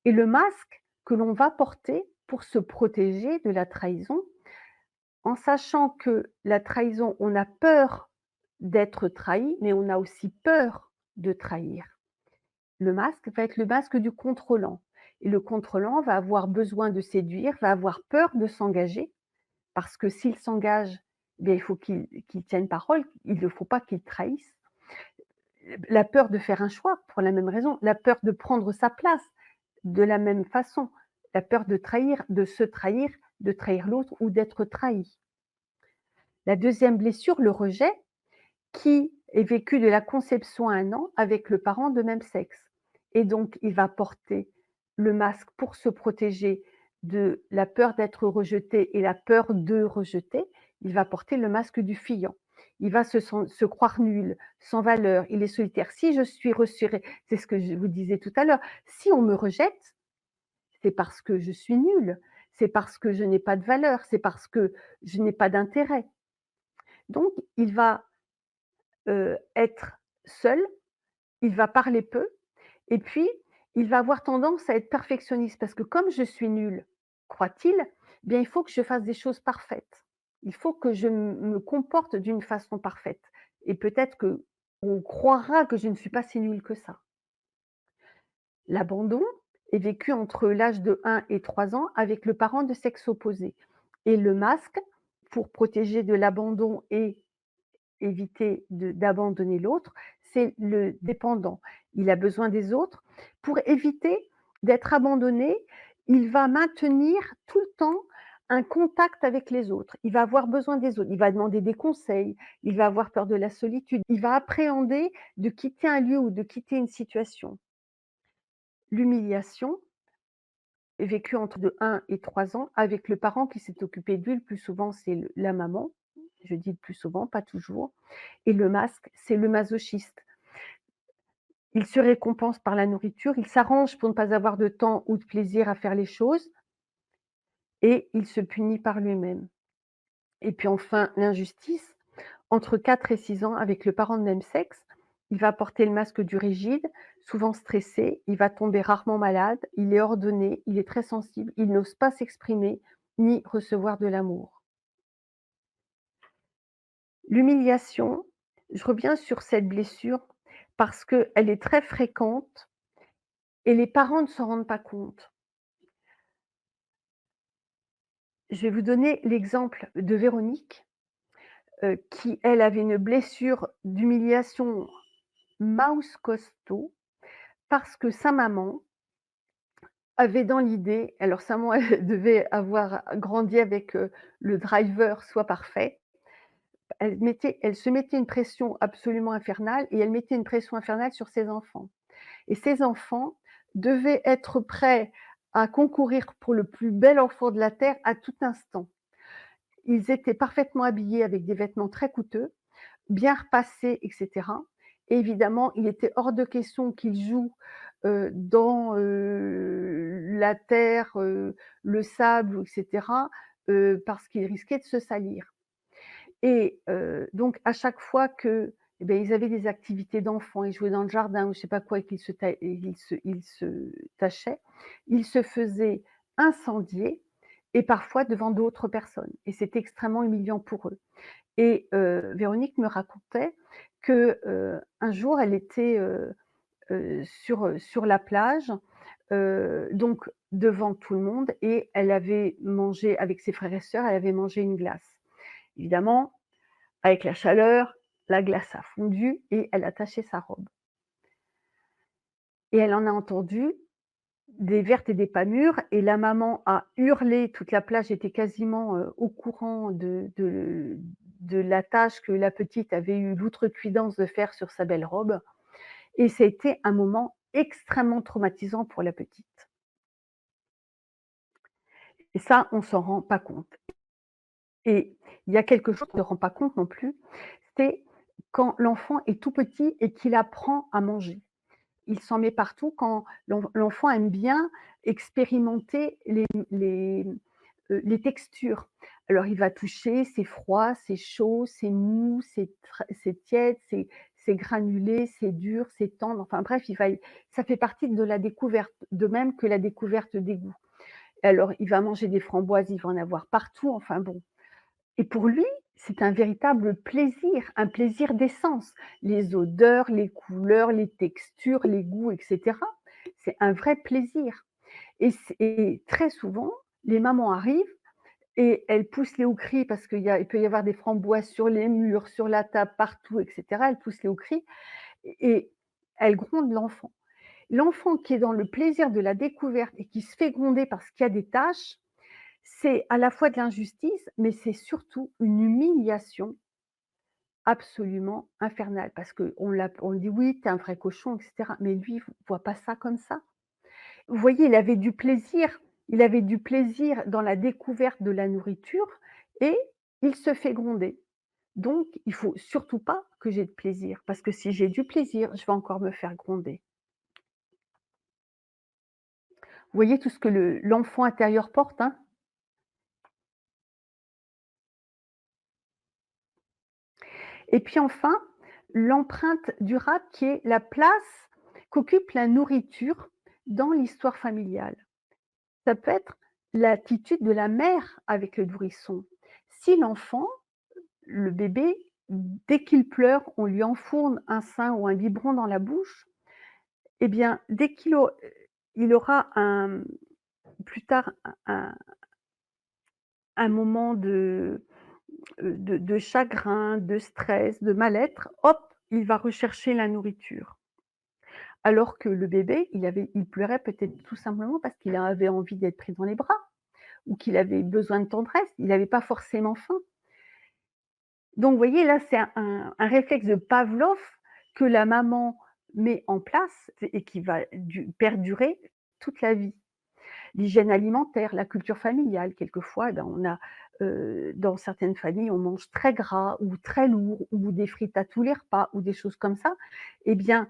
Et le masque que l'on va porter pour se protéger de la trahison, en sachant que la trahison, on a peur d'être trahi, mais on a aussi peur de trahir. Le masque va être le masque du contrôlant et le contrôlant va avoir besoin de séduire, va avoir peur de s'engager parce que s'il s'engage, eh bien, il faut qu'il tienne parole, il ne faut pas qu'il trahisse. La peur de faire un choix pour la même raison, la peur de prendre sa place de la même façon, la peur de trahir, de se trahir, de trahir l'autre ou d'être trahi. La deuxième blessure, le rejet, qui est vécu de la conception à 1 an avec le parent de même sexe et donc il va porter le masque pour se protéger de la peur d'être rejeté et la peur de rejeter. Il va porter le masque du fuyant. Il va se croire nul, sans valeur, il est solitaire. Si je suis reçuré, c'est ce que je vous disais tout à l'heure, si on me rejette, c'est parce que je suis nul, c'est parce que je n'ai pas de valeur, c'est parce que je n'ai pas d'intérêt. Donc il va être seul, il va parler peu et puis il va avoir tendance à être perfectionniste parce que comme je suis nul, croit-il, eh bien il faut que je fasse des choses parfaites. Il faut que je me comporte d'une façon parfaite et peut-être qu'on croira que je ne suis pas si nulle que ça. L'abandon est vécu entre l'âge de 1 et 3 ans avec le parent de sexe opposé et le masque, pour protéger de l'abandon et éviter d'abandonner l'autre, c'est le dépendant. Il a besoin des autres. Pour éviter d'être abandonné, il va maintenir tout le temps un contact avec les autres. Il va avoir besoin des autres. Il va demander des conseils. Il va avoir peur de la solitude. Il va appréhender de quitter un lieu ou de quitter une situation. L'humiliation est vécue entre de 1 et 3 ans avec le parent qui s'est occupé de lui. Le plus souvent, c'est la maman. Je dis le plus souvent, pas toujours. Et le masque, c'est le masochiste. Il se récompense par la nourriture, il s'arrange pour ne pas avoir de temps ou de plaisir à faire les choses et il se punit par lui-même. Et puis enfin, l'injustice, entre 4 et 6 ans avec le parent de même sexe, il va porter le masque du rigide, souvent stressé, il va tomber rarement malade, il est ordonné, il est très sensible, il n'ose pas s'exprimer ni recevoir de l'amour. L'humiliation, je reviens sur cette blessure parce qu'elle est très fréquente et les parents ne s'en rendent pas compte. Je vais vous donner l'exemple de Véronique, qui elle avait une blessure d'humiliation mouse costaud parce que sa maman avait dans l'idée, alors sa maman elle devait avoir grandi avec, le driver soit parfait. Elle se mettait une pression absolument infernale et elle mettait une pression infernale sur ses enfants. Et ses enfants devaient être prêts à concourir pour le plus bel enfant de la terre à tout instant. Ils étaient parfaitement habillés avec des vêtements très coûteux, bien repassés et cetera. Et évidemment, il était hors de question qu'ils jouent, dans, la terre, le sable et cetera, parce qu'ils risquaient de se salir. Et donc à chaque fois que, eh beh, ils avaient des activités d'enfants, ils jouaient dans le jardin ou je sais pas quoi et qu'ils se tâchaient, ils se faisaient incendier et parfois devant d'autres personnes et c'était extrêmement humiliant pour eux. Et Véronique me racontait que, un jour elle était, sur la plage, donc devant tout le monde et elle avait mangé avec ses frères et sœurs, elle avait mangé une glace. Évidemment, avec la chaleur, la glace a fondu et elle a taché sa robe. Et elle en a entendu des vertes et des pas mûres et la maman a hurlé, toute la plage était quasiment, au courant de la tâche que la petite avait eu l'outrecuidance de faire sur sa belle robe et ça a été un moment extrêmement traumatisant pour la petite. Et ça, on s'en rend pas compte. Et il y a quelque chose qu'on ne rend pas compte non plus, c'est quand l'enfant est tout petit et qu'il apprend à manger. Il s'en met partout quand l'enfant aime bien expérimenter les textures. Alors il va toucher, c'est froid, c'est chaud, c'est mou, c'est tiède, c'est granulé, c'est dur, c'est tendre, enfin bref, ça fait partie de la découverte, de même que la découverte des goûts. Alors il va manger des framboises, il va en avoir partout, enfin bon. Et pour lui, c'est un véritable plaisir, un plaisir des sens. Les odeurs, les couleurs, les textures, les goûts et cetera. C'est un vrai plaisir et très souvent, les mamans arrivent et elles poussent les houcris parce il peut y avoir des framboises sur les murs, sur la table, partout et cetera. Elles poussent les houcris et elles grondent l'enfant. L'enfant qui est dans le plaisir de la découverte et qui se fait gronder parce qu'il y a des tâches, C'est à la fois de l'injustice, mais c'est surtout une humiliation absolument infernale parce qu'on dit: «Oui, tu es un vrai cochon» et cetera, mais lui, il voit pas ça comme ça. Vous voyez, il avait du plaisir dans la découverte de la nourriture et il se fait gronder. Donc il faut surtout pas que j'ai de plaisir parce que si j'ai du plaisir, je vais encore me faire gronder. Vous voyez tout ce que l'enfant intérieur porte, hein? Et puis enfin, l'empreinte durable qui est la place qu'occupe la nourriture dans l'histoire familiale. Ça peut être l'attitude de la mère avec le nourrisson. Si l'enfant, le bébé, dès qu'il pleure, on lui enfourne un sein ou un biberon dans la bouche, eh bien, dès il aura plus tard un moment de chagrin, de stress, de mal-être, hop, il va rechercher la nourriture. Alors que le bébé, il pleurait peut-être tout simplement parce qu'il avait envie d'être pris dans les bras ou qu'il avait besoin de tendresse, il n'avait pas forcément faim. Donc vous voyez là, c'est un réflexe de Pavlov que la maman met en place et qui va perdurer toute la vie. L'hygiène alimentaire, la culture familiale, quelquefois, ben, dans certaines familles, on mange très gras ou très lourd ou des frites à tous les repas ou des choses comme ça. Eh bien,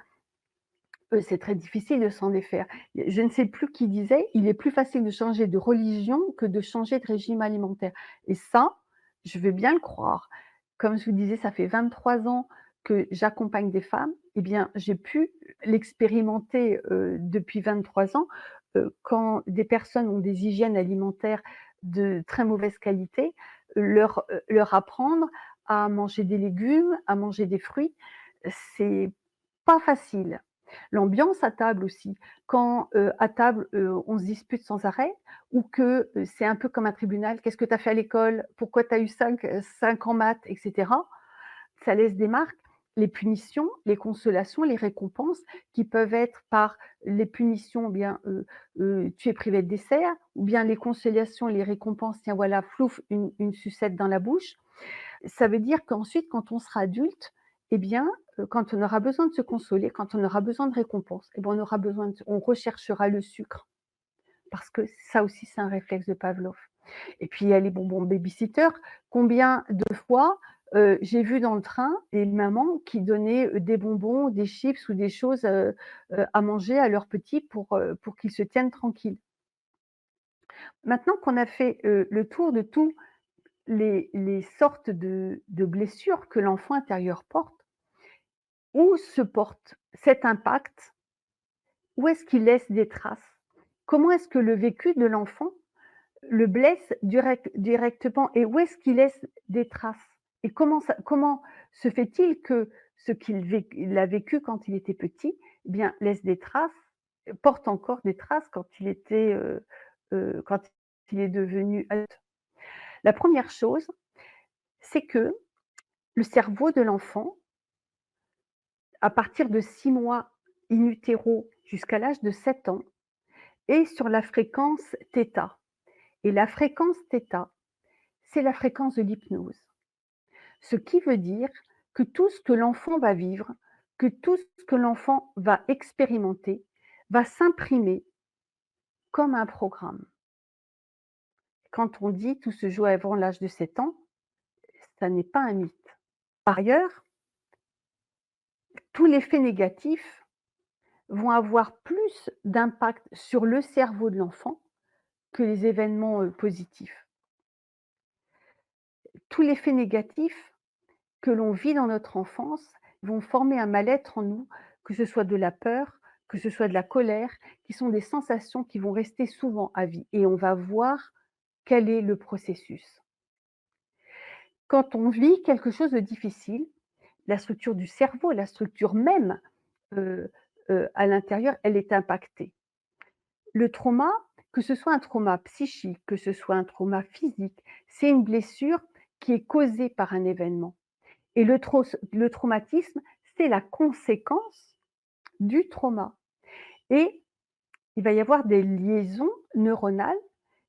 c'est très difficile de s'en défaire. Je ne sais plus qui disait: «Il est plus facile de changer de religion que de changer de régime alimentaire» et ça, je veux bien le croire. Comme je vous disais, ça fait 23 ans que j'accompagne des femmes et bien, j'ai pu l'expérimenter, depuis 23 ans, quand des personnes ont des hygiènes alimentaires de très mauvaise qualité, leur apprendre à manger des légumes, à manger des fruits, c'est pas facile. L'ambiance à table aussi. Quand, à table, on se dispute sans arrêt ou que, c'est un peu comme un tribunal: «Qu'est-ce que tu as fait à l'école? Pourquoi tu as eu 5 en maths?» et cetera. Ça laisse des marques. Les punitions, les consolations, les récompenses qui peuvent être par les punitions, eh bien, tu es privé de dessert ou bien les consolations, les récompenses, tiens voilà, flouf, une sucette dans la bouche. Ça veut dire qu'ensuite, quand on sera adulte, eh bien, quand on aura besoin de se consoler, quand on aura besoin de récompenses, eh ben, on recherchera le sucre parce que ça aussi, c'est un réflexe de Pavlov. Et puis, il y a les bonbons baby-sitter. Combien de fois, j'ai vu dans le train des mamans qui donnaient, des bonbons, des chips ou des choses, à manger à leurs petits pour qu'ils se tiennent tranquilles. Maintenant qu'on a fait, le tour de tous les sortes de blessures que l'enfant intérieur porte, où se porte cet impact? Où est-ce qu'il laisse des traces? Comment est-ce que le vécu de l'enfant le blesse directement et où est-ce qu'il laisse des traces? Et comment se fait-il que ce il a vécu quand il était petit, eh bien, laisse des traces, porte encore des traces quand il est devenu adulte? La première chose, c'est que le cerveau de l'enfant, à partir de 6 mois in utero jusqu'à l'âge de 7 ans, est sur la fréquence θ et la fréquence θ, c'est la fréquence de l'hypnose. Ce qui veut dire que tout ce que l'enfant va vivre, que tout ce que l'enfant va expérimenter, va s'imprimer comme un programme. Quand on dit: «Tout se joue avant l'âge de 7 ans», ça n'est pas un mythe. Par ailleurs, tous les faits négatifs vont avoir plus d'impact sur le cerveau de l'enfant que les événements, positifs. Tous les faits négatifs que l'on vit dans notre enfance vont former un mal-être en nous, que ce soit de la peur, que ce soit de la colère, qui sont des sensations qui vont rester souvent à vie et on va voir quel est le processus. Quand on vit quelque chose de difficile, la structure du cerveau, la structure même, heu à l'intérieur, elle est impactée. Le trauma, que ce soit un trauma psychique, que ce soit un trauma physique, c'est une blessure qui est causée par un événement. Et le traumatisme, c'est la conséquence du trauma. Et il va y avoir des liaisons neuronales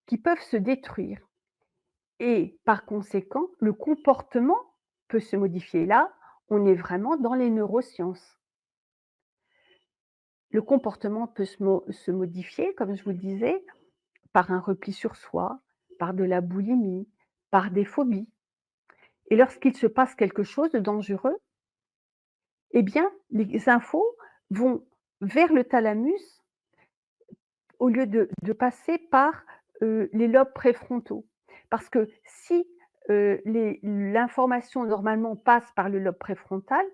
qui peuvent se détruire et par conséquent, le comportement peut se modifier. Là, on est vraiment dans les neurosciences. Le comportement peut se modifier, comme je vous le disais, par un repli sur soi, par de la boulimie, par des phobies. Et lorsqu'il se passe quelque chose de dangereux, eh bien, les infos vont vers le thalamus au lieu de passer par, les lobes préfrontaux. Parce que si, l'information normalement passe par le lobe préfrontal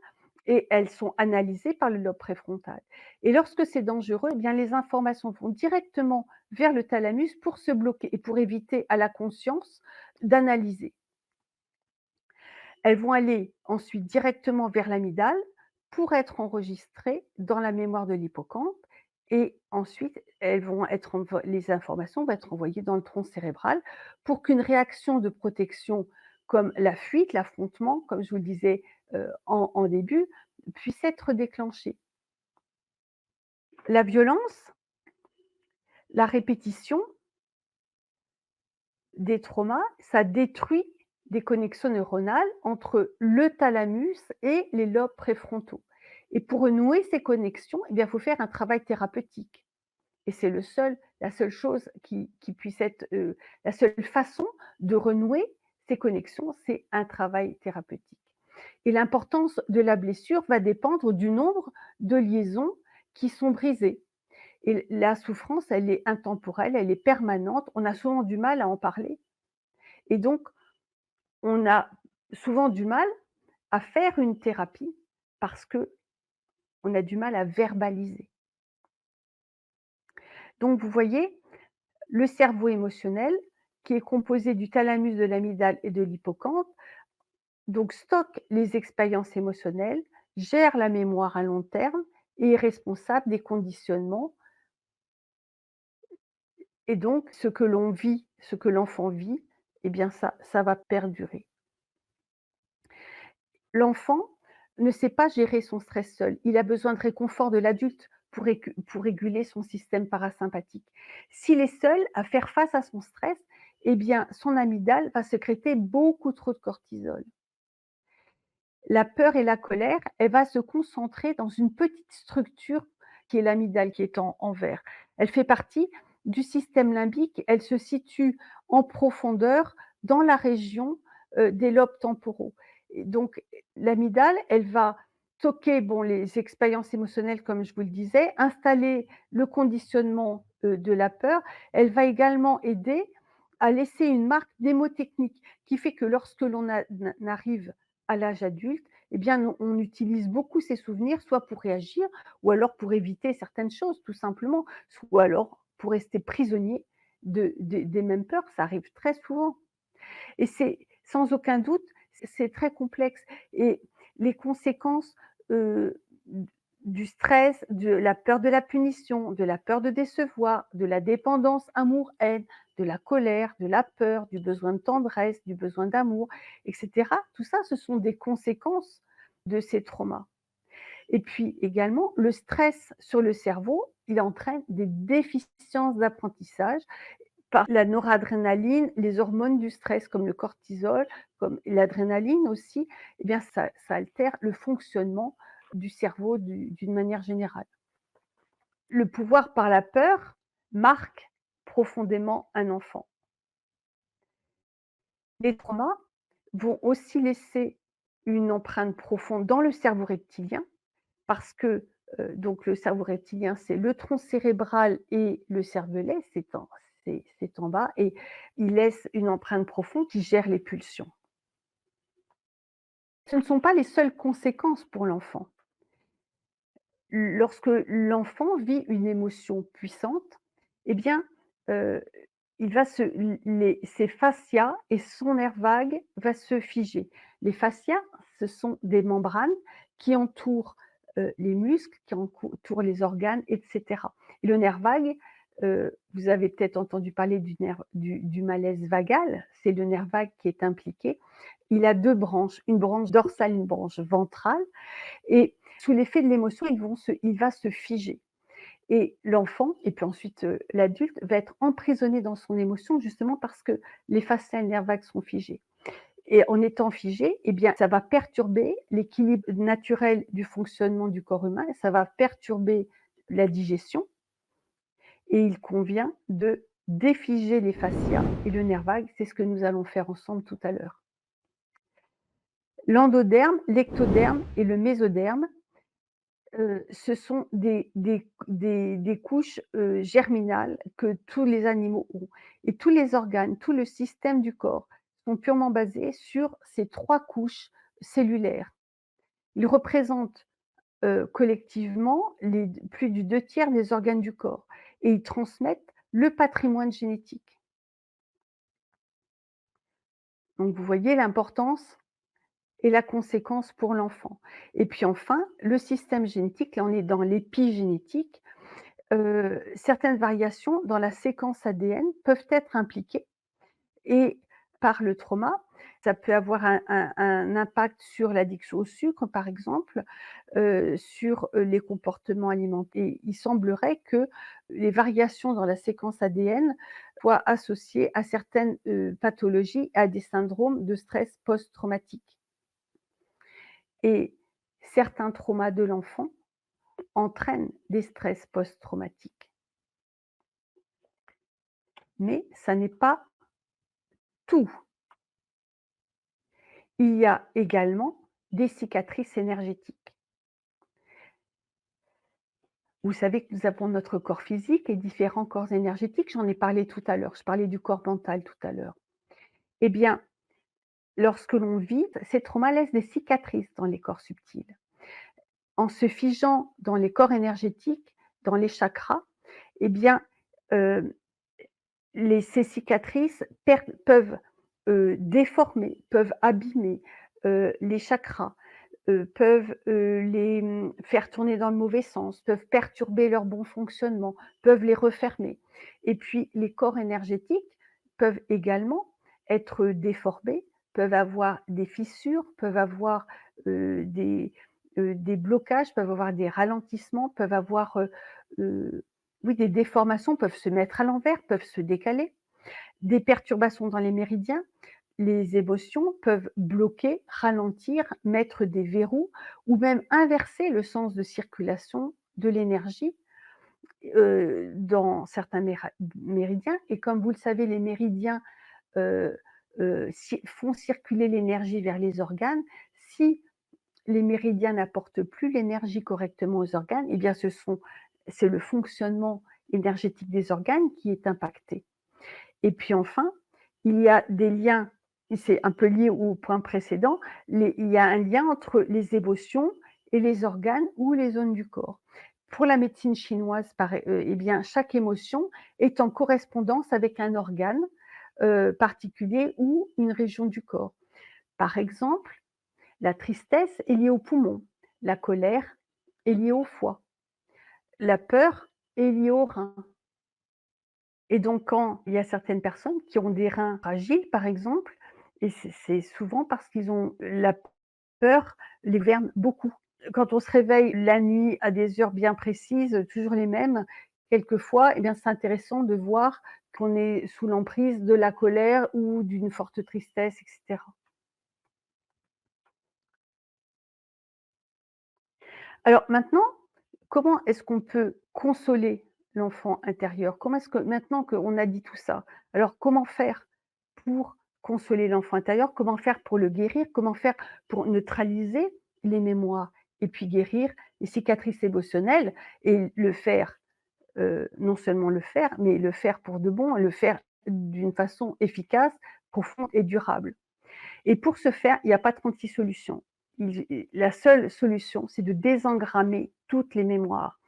et elles sont analysées par le lobe préfrontal. Et lorsque c'est dangereux, eh bien les informations vont directement vers le thalamus pour se bloquer et pour éviter à la conscience d'analyser. Elles vont aller ensuite directement vers l'amygdale pour être enregistrées dans la mémoire de l'hippocampe et ensuite les informations vont être envoyées dans le tronc cérébral pour qu'une réaction de protection comme la fuite, l'affrontement, comme je vous le disais, en début, puisse être déclenchée. La violence, la répétition des traumas, ça détruit des connexions neuronales entre le thalamus et les lobes préfrontaux. Et pour renouer ces connexions, eh bien, il faut faire un travail thérapeutique. Et c'est la seule chose qui puisse être, la seule façon de renouer ces connexions, c'est un travail thérapeutique. Et l'importance de la blessure va dépendre du nombre de liaisons qui sont brisées. Et la souffrance, elle est intemporelle, elle est permanente. On a souvent du mal à en parler. Et donc, on a souvent du mal à faire une thérapie parce qu'on a du mal à verbaliser. Donc vous voyez, le cerveau émotionnel, qui est composé du thalamus, de l'amygdale et de l'hippocampe, donc stocke les expériences émotionnelles, gère la mémoire à long terme et est responsable des conditionnements. Et donc ce que l'on vit, ce que l'enfant vit, eh bien ça va perdurer. L'enfant ne sait pas gérer son stress seul. Il a besoin de réconfort de l'adulte pour réguler son système parasympathique. S'il est seul à faire face à son stress, eh bien, son amygdale va sécréter beaucoup trop de cortisol. La peur et la colère, elle va se concentrer dans une petite structure qui est l'amygdale, qui est en vert. Elle fait partie du système limbique. Elle se situe en profondeur dans la région des lobes temporaux. Et donc, l'amygdale, elle va stocker les expériences émotionnelles, comme je vous le disais, installer le conditionnement de la peur. Elle va également aider à laisser une marque mnémotechnique qui fait que lorsque l'on arrive à l'âge adulte, eh bien, on utilise beaucoup ces souvenirs, soit pour réagir, ou alors pour éviter certaines choses, tout simplement, ou alors pour rester prisonnier des mêmes peurs. Ça arrive très souvent. Et c'est sans aucun doute, c'est très complexe. Et les conséquences du stress, de la peur de la punition, de la peur de décevoir, de la dépendance amour-haine, de la colère, de la peur, du besoin de tendresse, du besoin d'amour, etc. Tout ça, ce sont des conséquences de ces traumas. Et puis également, le stress sur le cerveau, il entraîne des déficiences d'apprentissage par la noradrénaline, les hormones du stress comme le cortisol, comme l'adrénaline aussi, eh bien ça altère le fonctionnement du cerveau d'une manière générale. Le pouvoir par la peur marque profondément un enfant. Les traumas vont aussi laisser une empreinte profonde dans le cerveau reptilien parce que, donc le cerveau reptilien, c'est le tronc cérébral et le cervelet, c'est en bas et il laisse une empreinte profonde qui gère les pulsions. Ce ne sont pas les seules conséquences pour l'enfant. Lorsque l'enfant vit une émotion puissante, eh bien, heu, il va se ses fascias et son nerf vague va se figer. Les fascias, ce sont des membranes qui entourent, les muscles, qui entourent les organes et cetera. Et le nerf vague, vous avez peut-être entendu parler du malaise vagal, c'est le nerf vague qui est impliqué. Il a 2 branches, une branche dorsale, une branche ventrale et sous l'effet de l'émotion, il va se figer Et l'enfant et puis ensuite, l'adulte va être emprisonné dans son émotion justement parce que les fascias et le nerf vague sont figés. Et en étant figé, eh bien, ça va perturber l'équilibre naturel du fonctionnement du corps humain, ça va perturber la digestion et il convient de défiger les fascias et le nerf vague. C'est ce que nous allons faire ensemble tout à l'heure. L'endoderme, l'ectoderme et le mésoderme, ce sont des couches, germinales que tous les animaux ont et tous les organes, tout le système du corps sont purement basés sur ces 3 couches cellulaires. Ils représentent, collectivement les plus du 2 tiers des organes du corps et ils transmettent le patrimoine génétique. Donc vous voyez l'importance et la conséquence pour l'enfant. Et puis enfin, le système génétique, là on est dans l'épigénétique. Certaines variations dans la séquence ADN peuvent être impliquées et par le trauma, ça peut avoir un impact sur l'addiction au sucre, par exemple, sur, les comportements alimentaires. Il semblerait que les variations dans la séquence ADN soient associées à certaines, pathologies, à des syndromes de stress post-traumatique et certains traumas de l'enfant entraînent des stress post-traumatiques. Mais ça n'est pas tout. Il y a également des cicatrices énergétiques. Vous savez que nous avons notre corps physique et différents corps énergétiques, j'en ai parlé tout à l'heure, je parlais du corps mental tout à l'heure. Eh bien, lorsque l'on vit, ces traumas laissent des cicatrices dans les corps subtils. En se figeant dans les corps énergétiques, dans les chakras, eh bien, heu, ces cicatrices peuvent, déformer, peuvent abîmer, les chakras, peuvent, faire tourner dans le mauvais sens, peuvent perturber leur bon fonctionnement, peuvent les refermer. Et puis les corps énergétiques peuvent également être déformés, peuvent avoir des fissures, peuvent avoir, des blocages, peuvent avoir des ralentissements, peuvent avoir, heu, oui, des déformations, peuvent se mettre à l'envers, peuvent se décaler. Des perturbations dans les méridiens, les émotions peuvent bloquer, ralentir, mettre des verrous ou même inverser le sens de circulation de l'énergie, dans certains méridiens et comme vous le savez, les méridiens, heu font circuler l'énergie vers les organes. Si les méridiens n'apportent plus l'énergie correctement aux organes, eh bien c'est le fonctionnement énergétique des organes qui est impacté. Et puis enfin, il y a des liens, et c'est un peu lié au point précédent, il y a un lien entre les émotions et les organes ou les zones du corps. Pour la médecine chinoise, eh bien, chaque émotion est en correspondance avec un organe, particulier ou une région du corps. Par exemple, la tristesse est liée aux poumons, la colère est liée au foie, la peur est liée aux reins. Et donc quand il y a certaines personnes qui ont des reins fragiles, par exemple, et c'est souvent parce qu'ils ont la peur les gouverne beaucoup. Quand on se réveille la nuit à des heures bien précises, toujours les mêmes, quelquefois, eh bien, c'est intéressant de voir qu'on est sous l'emprise de la colère ou d'une forte tristesse et cetera. Alors maintenant, comment est-ce qu'on peut consoler l'enfant intérieur? Comment est-ce que maintenant qu'on a dit tout ça, alors comment faire pour consoler l'enfant intérieur? Comment faire pour le guérir? Comment faire pour neutraliser les mémoires et puis guérir les cicatrices émotionnelles et le faire, non seulement le faire, mais le faire pour de bon, le faire d'une façon efficace, profonde et durable? Et pour ce faire, il n'y a pas 36 solutions. La seule solution, c'est de désengrammer toutes les mémoires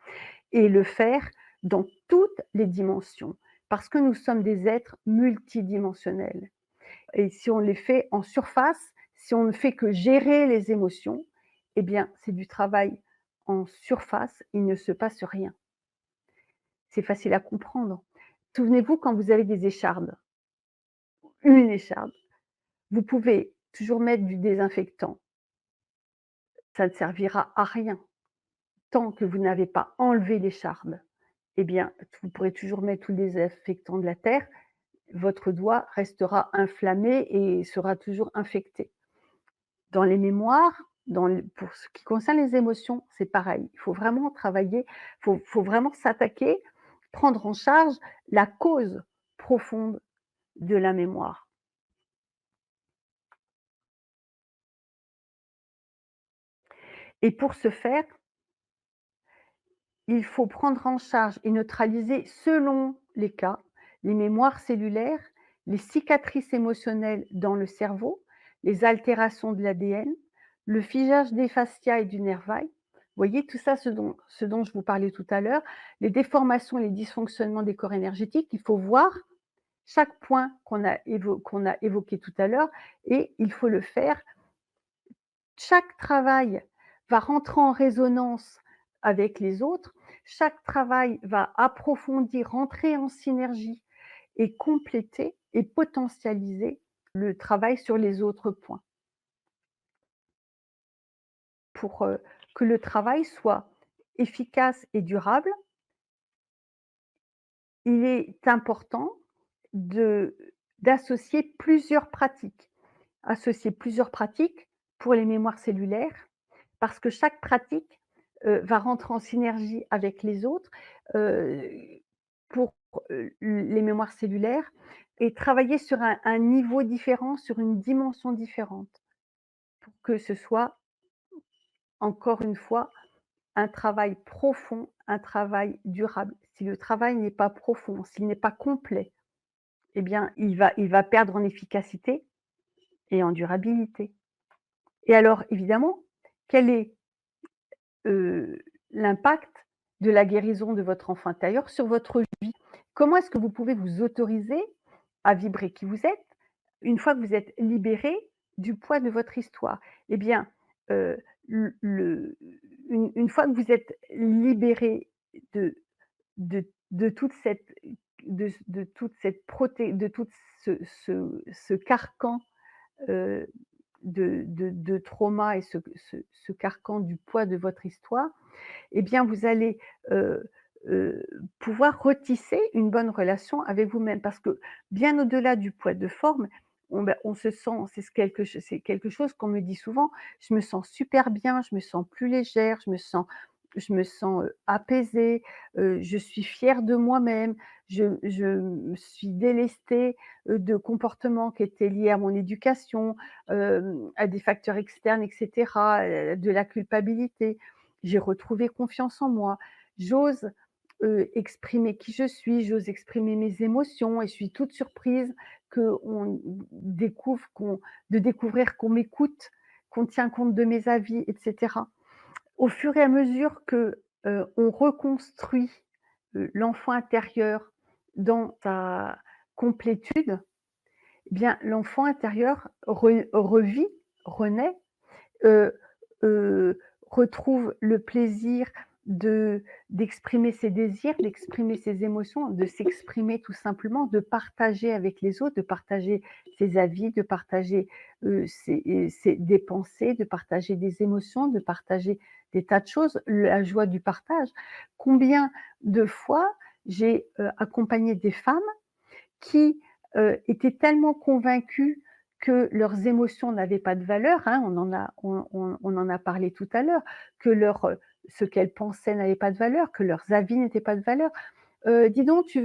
et le faire dans toutes les dimensions, parce que nous sommes des êtres multidimensionnels. Et si on les fait en surface, si on ne fait que gérer les émotions, eh bien, c'est du travail en surface, il ne se passe rien. C'est facile à comprendre. Souvenez-vous quand vous avez des échardes, une écharde, vous pouvez toujours mettre du désinfectant. Ça ne servira à rien tant que vous n'avez pas enlevé l'écharde. eh bien, vous pourrez toujours mettre tous les désinfectants de la terre, votre doigt restera inflammé et sera toujours infecté. Dans les mémoires, pour ce qui concerne les émotions, c'est pareil. Il faut vraiment travailler, il faut vraiment s'attaquer, prendre en charge la cause profonde de la mémoire. Et pour ce faire, il faut prendre en charge et neutraliser, selon les cas, les mémoires cellulaires, les cicatrices émotionnelles dans le cerveau, les altérations de l'ADN, le figeage des fascias et du nervail. Vous voyez tout ça, ce dont je vous parlais tout à l'heure, les déformations et les dysfonctionnements des corps énergétiques. Il faut voir chaque point qu'on a évoqué tout à l'heure et il faut le faire. Chaque travail va rentrer en résonance avec les autres, chaque travail va approfondir, rentrer en synergie et compléter et potentialiser le travail sur les autres points. Pour, que le travail soit efficace et durable, il est important de d'associer plusieurs pratiques. Associer plusieurs pratiques pour les mémoires cellulaires, parce que chaque pratique, va rentrer en synergie avec les autres, heu, pour, les mémoires cellulaires et travailler sur un niveau différent, sur une dimension différente, pour que ce soit, encore une fois, un travail profond, un travail durable. Si le travail n'est pas profond, s'il n'est pas complet, eh bien, il va perdre en efficacité et en durabilité. Et alors évidemment, quel est, heu, l'impact de la guérison de votre enfant intérieur sur votre vie? Comment est-ce que vous pouvez vous autoriser à vibrer qui vous êtes, une fois que vous êtes libéré du poids de votre histoire? Eh bien, heu, le une fois que vous êtes libéré de de toute cette de toute cette proté de tout ce carcan, heu, de trauma et ce carcan du poids de votre histoire, eh bien, vous allez, heu heu, pouvoir retisser une bonne relation avec vous-même. Parce que bien au-delà du poids de forme, on se sent c'est quelque chose qu'on me dit souvent: «Je me sens super bien, je me sens plus légère, je me sens, apaisée, je suis fière de moi-même, je me suis délestée, de comportements qui étaient liés à mon éducation, à des facteurs externes et cetera, de la culpabilité. J'ai retrouvé confiance en moi. J'ose, exprimer qui je suis, j'ose exprimer mes émotions et je suis toute surprise qu'on découvre qu'on de découvrir qu'on m'écoute, qu'on tient compte de mes avis et cetera. Au fur et à mesure que, on reconstruit, l'enfant intérieur dans sa complétude, eh bien l'enfant intérieur revit, renaît, heu retrouve le plaisir de d'exprimer ses désirs, d'exprimer ses émotions, de s'exprimer tout simplement, de partager avec les autres, de partager ses avis, de partager, des pensées, de partager des émotions, de partager des tas de choses, la joie du partage. Combien de fois j'ai, accompagné des femmes qui, étaient tellement convaincus que leurs émotions n'avaient pas de valeur, hein, on en a parlé tout à l'heure, que ce qu'elles pensaient n'avait pas de valeur, que leurs avis n'étaient pas de valeur. «Dis donc, tu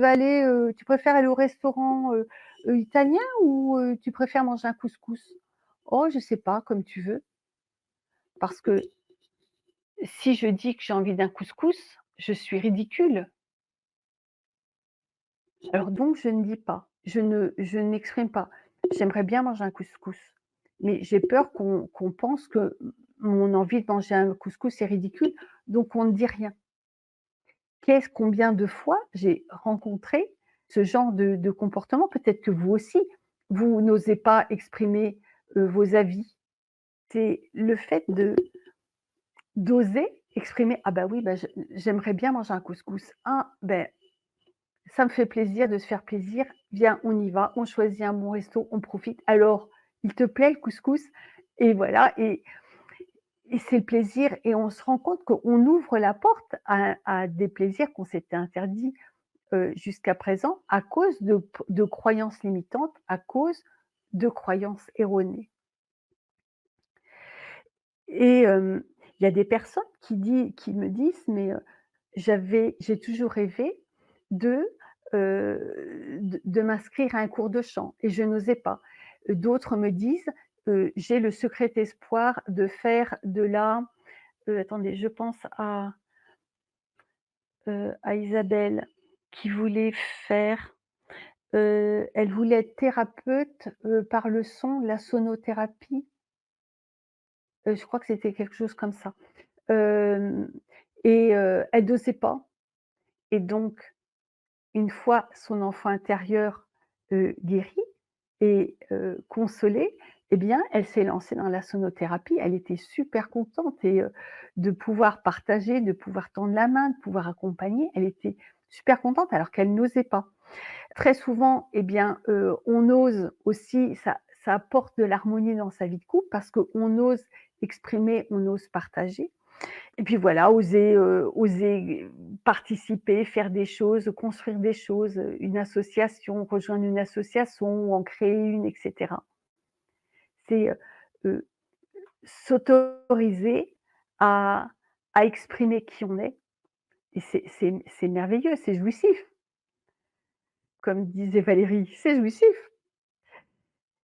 préfères aller au restaurant, italien ou, tu préfères manger un couscous?» «Oh, je sais pas, comme tu veux». Parce que si je dis que j'ai envie d'un couscous, je suis ridicule. Alors donc je ne dis pas, je n'exprime pas. J'aimerais bien manger un couscous, mais j'ai peur qu'on pense que mon envie de manger un couscous est ridicule, donc on ne dit rien. Combien de fois j'ai rencontré ce genre de comportement? Peut-être que vous aussi, vous n'osez pas exprimer, vos avis. C'est le fait d'oser exprimer: «Ah bah oui, bah, j'aimerais bien manger un couscous. Ah, ben ça me fait plaisir de se faire plaisir. Viens, on y va, on choisit un bon resto, on profite. Alors, il te plaît le couscous?» Et voilà et c'est le plaisir et on se rend compte qu'on ouvre la porte à des plaisirs qu'on s'était interdits, jusqu'à présent à cause de croyances limitantes, à cause de croyances erronées. Et il y a des personnes qui me disent: «Mais, j'ai toujours rêvé de, de m'inscrire à un cours de chant et je n'osais pas». D'autres me disent: «J'ai le secret espoir de faire de la» attendez, je pense à Isabelle qui voulait faire, elle voulait être thérapeute, par le son, la sonothérapie, je crois que c'était quelque chose comme ça. Hem et elle n'osait pas et donc une fois son enfant intérieur, guéri et consolé, eh bien, elle s'est lancée dans la sonothérapie. Elle était super contente et de pouvoir partager, de pouvoir tendre la main, de pouvoir accompagner. Elle était super contente alors qu'elle n'osait pas. Très souvent, eh bien, on ose aussi, ça apporte de l'harmonie dans sa vie de couple parce qu'on ose exprimer, on ose partager. Et puis voilà, oser participer, faire des choses, construire des choses, une association, rejoindre une association ou en créer une et cetera. C'est, heu, s'autoriser à exprimer qui on est et c'est merveilleux, c'est jouissif. Comme disait Valérie, c'est jouissif.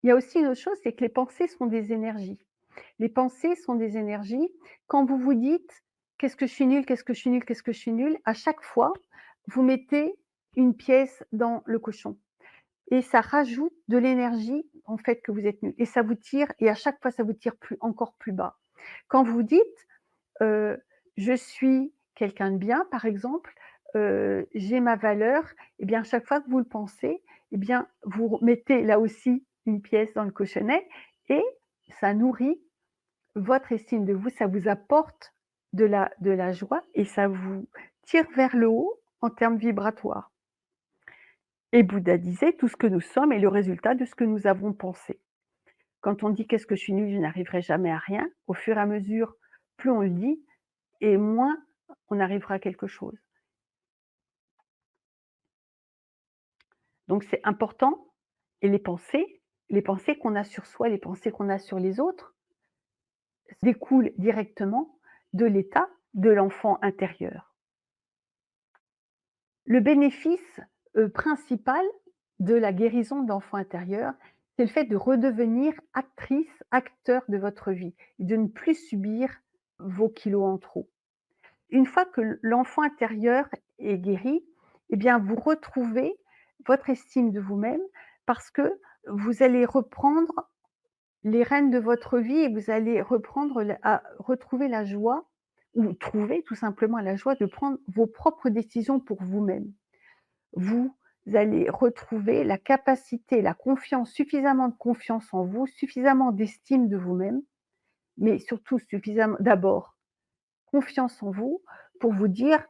Il y a aussi une autre chose, c'est que les pensées sont des énergies. Les pensées sont des énergies. Quand vous vous dites: «Qu'est-ce que je suis nul, qu'est-ce que je suis nul, qu'est-ce que je suis nul», à chaque fois, vous mettez une pièce dans le cochon et ça rajoute de l'énergie en fait que vous êtes nul et ça vous tire et à chaque fois ça vous tire encore plus bas. Quand vous dites, heu: «Je suis quelqu'un de bien», par exemple, «J'ai ma valeur», et bien à chaque fois que vous le pensez, et bien vous mettez là aussi une pièce dans le cochonnet et ça nourrit votre estime de vous, ça vous apporte de la joie et ça vous tire vers le haut en termes vibratoires. Et Bouddha disait: «Tout ce que nous sommes est le résultat de ce que nous avons pensé». Quand on dit: «Qu'est-ce que je suis nul, je n'arriverai jamais à rien», au fur et à mesure, plus on le dit et moins on arrivera à quelque chose. Donc c'est important et les pensées qu'on a sur soi, les pensées qu'on a sur les autres, découlent directement de l'état de l'enfant intérieur. Le bénéfice, principal de la guérison de l'enfant intérieur, c'est le fait de redevenir actrice, acteur de votre vie et de ne plus subir vos kilos en trop. Une fois que l'enfant intérieur est guéri, eh bien, vous retrouvez votre estime de vous-même parce que vous allez reprendre les rênes de votre vie et vous allez reprendre retrouver la joie ou trouver tout simplement la joie de prendre vos propres décisions pour vous-même. Vous allez retrouver la capacité, la confiance, suffisamment de confiance en vous, suffisamment d'estime de vous-même, mais surtout suffisamment d'abord confiance en vous pour vous dire: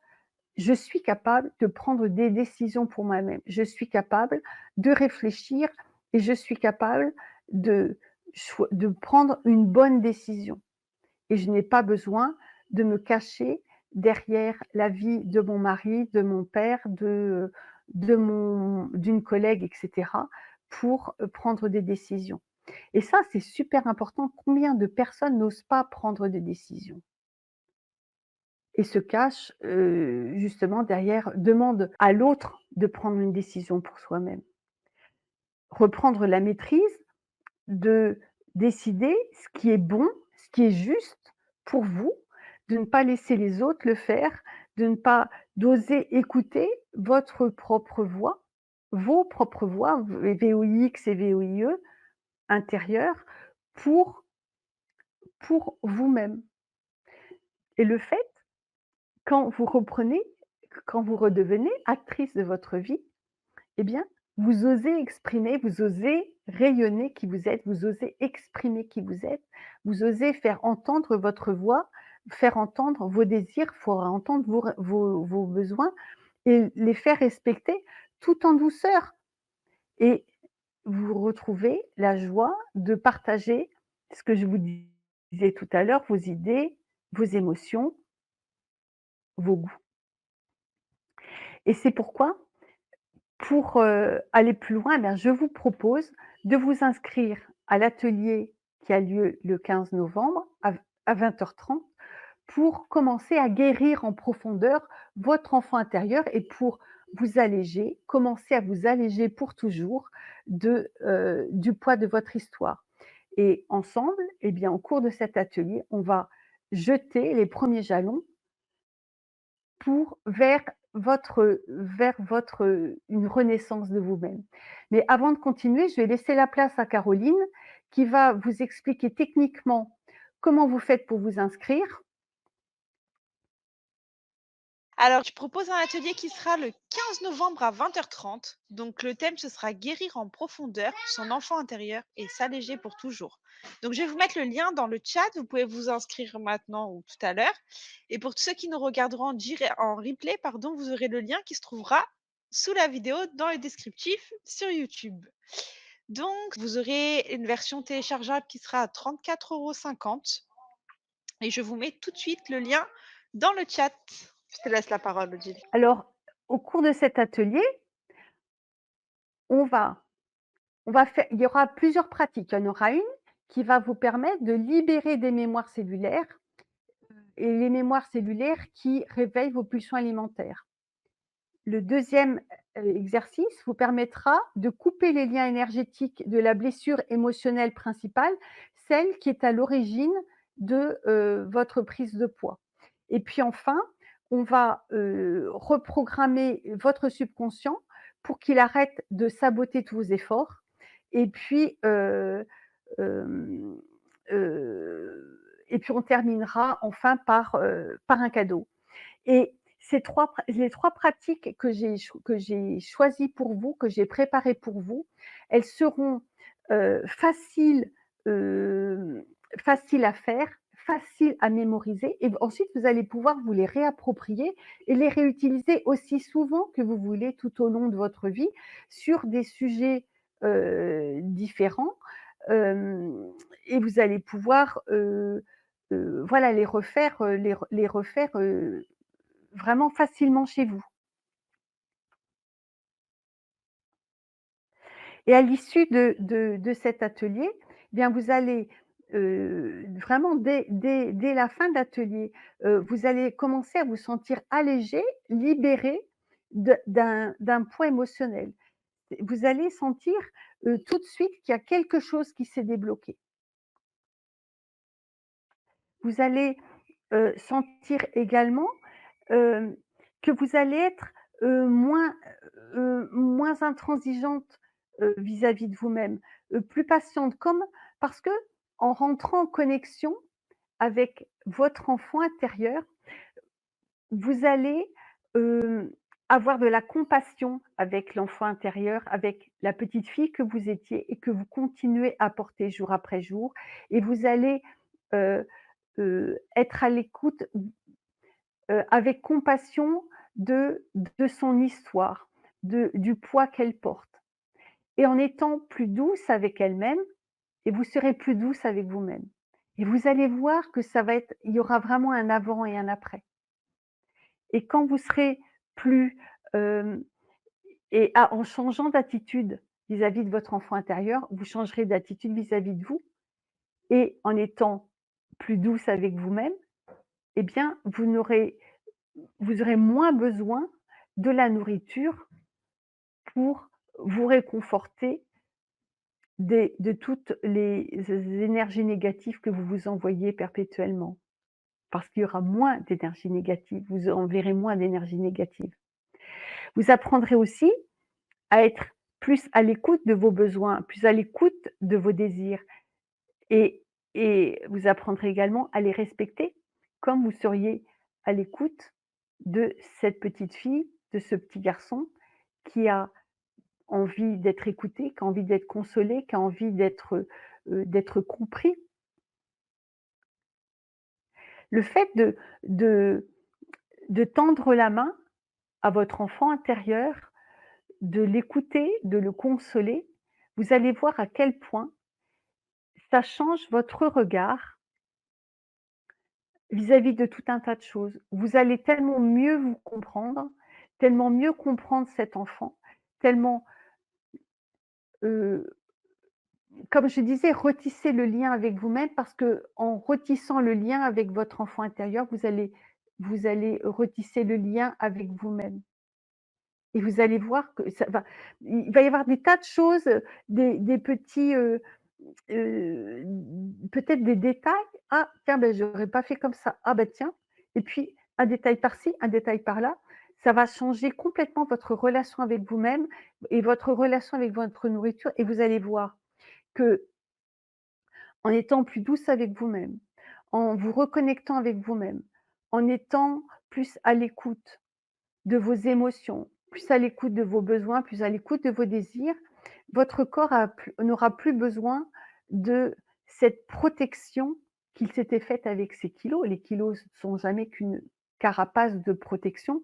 «Je suis capable de prendre des décisions pour moi-même. Je suis capable de réfléchir et je suis capable de de prendre une bonne décision et je n'ai pas besoin de me cacher derrière la vie de mon mari, de mon père, d'une collègue et cetera pour, prendre des décisions». Et ça, c'est super important. Combien de personnes n'osent pas prendre des décisions et se cachent, justement derrière demandent à l'autre de prendre une décision pour soi-même. Reprendre la maîtrise, de décider ce qui est bon, ce qui est juste pour vous, de ne pas laisser les autres le faire, de ne pas d'oser écouter votre propre voix, vos propres voix, VOIX et VOIE intérieures pour vous-même. Et le fait, quand vous reprenez, quand vous redevenez actrice de votre vie, eh bien, vous osez exprimer, vous osez rayonner qui vous êtes, vous osez exprimer qui vous êtes, vous osez faire entendre votre voix, faire entendre vos désirs, faire entendre vos besoins et les faire respecter tout en douceur. Et vous retrouvez la joie de partager ce que je vous dis je disais tout à l'heure, vos idées, vos émotions, vos goûts. Et c'est pourquoi, pour, aller plus loin, eh bien, je vous propose de vous inscrire à l'atelier qui a lieu le 15 novembre à 20h30 pour commencer à guérir en profondeur votre enfant intérieur et pour vous alléger, commencer à vous alléger pour toujours du poids de votre histoire. Et ensemble, eh bien, au cours de cet atelier, on va jeter les premiers jalons pour vers votre une renaissance de vous-même. Mais avant de continuer, je vais laisser la place à Caroline qui va vous expliquer techniquement comment vous faites pour vous inscrire. Alors, je propose un atelier qui sera le 15 novembre à 20h30. Donc, le thème, ce sera guérir en profondeur son enfant intérieur et s'alléger pour toujours. Donc, je vais vous mettre le lien dans le chat. Vous pouvez vous inscrire maintenant ou tout à l'heure. Et pour tous ceux qui nous regarderont en replay, pardon, vous aurez le lien qui se trouvera sous la vidéo dans le descriptif sur YouTube. Donc, vous aurez une version téléchargeable qui sera à 34,50 € et je vous mets tout de suite le lien dans le chat. Je te laisse la parole, Odile. Alors, au cours de cet atelier, on va on va faire il y aura plusieurs pratiques. Il y en aura une qui va vous permettre de libérer des mémoires cellulaires et les mémoires cellulaires qui réveillent vos pulsions alimentaires. Le deuxième exercice vous permettra de couper les liens énergétiques de la blessure émotionnelle principale, celle qui est à l'origine de, votre prise de poids. Et puis enfin, on va, reprogrammer votre subconscient pour qu'il arrête de saboter tous vos efforts et puis, hem, et puis on terminera enfin par un cadeau. Et les 3 pratiques que j'ai choisies pour vous, que j'ai préparées pour vous, elles seront, faciles, hem, faciles à faire, faciles à mémoriser et ensuite vous allez pouvoir vous les réapproprier et les réutiliser aussi souvent que vous voulez tout au long de votre vie sur des sujets, différents, hem et vous allez pouvoir, voilà les refaire, vraiment facilement chez vous. Et à l'issue de cet atelier, eh bien vous allez, vraiment dès la fin de l'atelier, vous allez commencer à vous sentir allégé, libéré d'un poids émotionnel. Vous allez sentir, tout de suite qu'il y a quelque chose qui s'est débloqué. Vous allez, sentir également, hem, que vous allez être, moins intransigeante, vis-à-vis de vous-même, plus patiente parce qu'en rentrant en connexion avec votre enfant intérieur, vous allez, hem, avoir de la compassion avec l'enfant intérieur, avec la petite fille que vous étiez et que vous continuez à porter jour après jour et vous allez, heu être à l'écoute, avec compassion de son histoire, du poids qu'elle porte et en étant plus douce avec elle-même et vous serez plus douce avec vous-même et vous allez voir que il y aura vraiment un avant et un après et quand vous serez plus, hem en changeant d'attitude vis-à-vis de votre enfant intérieur, vous changerez d'attitude vis-à-vis de vous et en étant plus douce avec vous-même, eh bien, vous aurez moins besoin de la nourriture pour vous réconforter de toutes les énergies négatives que vous vous envoyez perpétuellement. Parce qu'il y aura moins d'énergie négative, vous enverrez moins d'énergie négative. Vous apprendrez aussi à être plus à l'écoute de vos besoins, plus à l'écoute de vos désirs et vous apprendrez également à les respecter comme vous seriez à l'écoute de cette petite fille, de ce petit garçon qui a envie d'être écouté, qui a envie d'être consolé, qui a envie d'être compris. Le fait de de tendre la main à votre enfant intérieur, de l'écouter, de le consoler, vous allez voir à quel point ça change votre regard vis-à-vis de tout un tas de choses. Vous allez tellement mieux vous comprendre, tellement mieux comprendre cet enfant, tellement, heu, comme je disais, retisser le lien avec vous-même parce que en retissant le lien avec votre enfant intérieur, vous allez retisser le lien avec vous-même et vous allez voir que ça va il va y avoir des tas de choses, des petits, Heu, peut-être des détails: «Ah tiens, ben j'aurais pas fait comme ça. Ah bah tiens» et puis un détail par-ci, un détail par-là, ça va changer complètement votre relation avec vous-même et votre relation avec votre nourriture et vous allez voir qu'en étant plus douce avec vous-même, en vous reconnectant avec vous-même, en étant plus à l'écoute de vos émotions, plus à l'écoute de vos besoins, plus à l'écoute de vos désirs, votre corps n'aura plus besoin de cette protection qu'il s'était faite avec ses kilos. Les kilos ne sont jamais qu'une carapace de protection.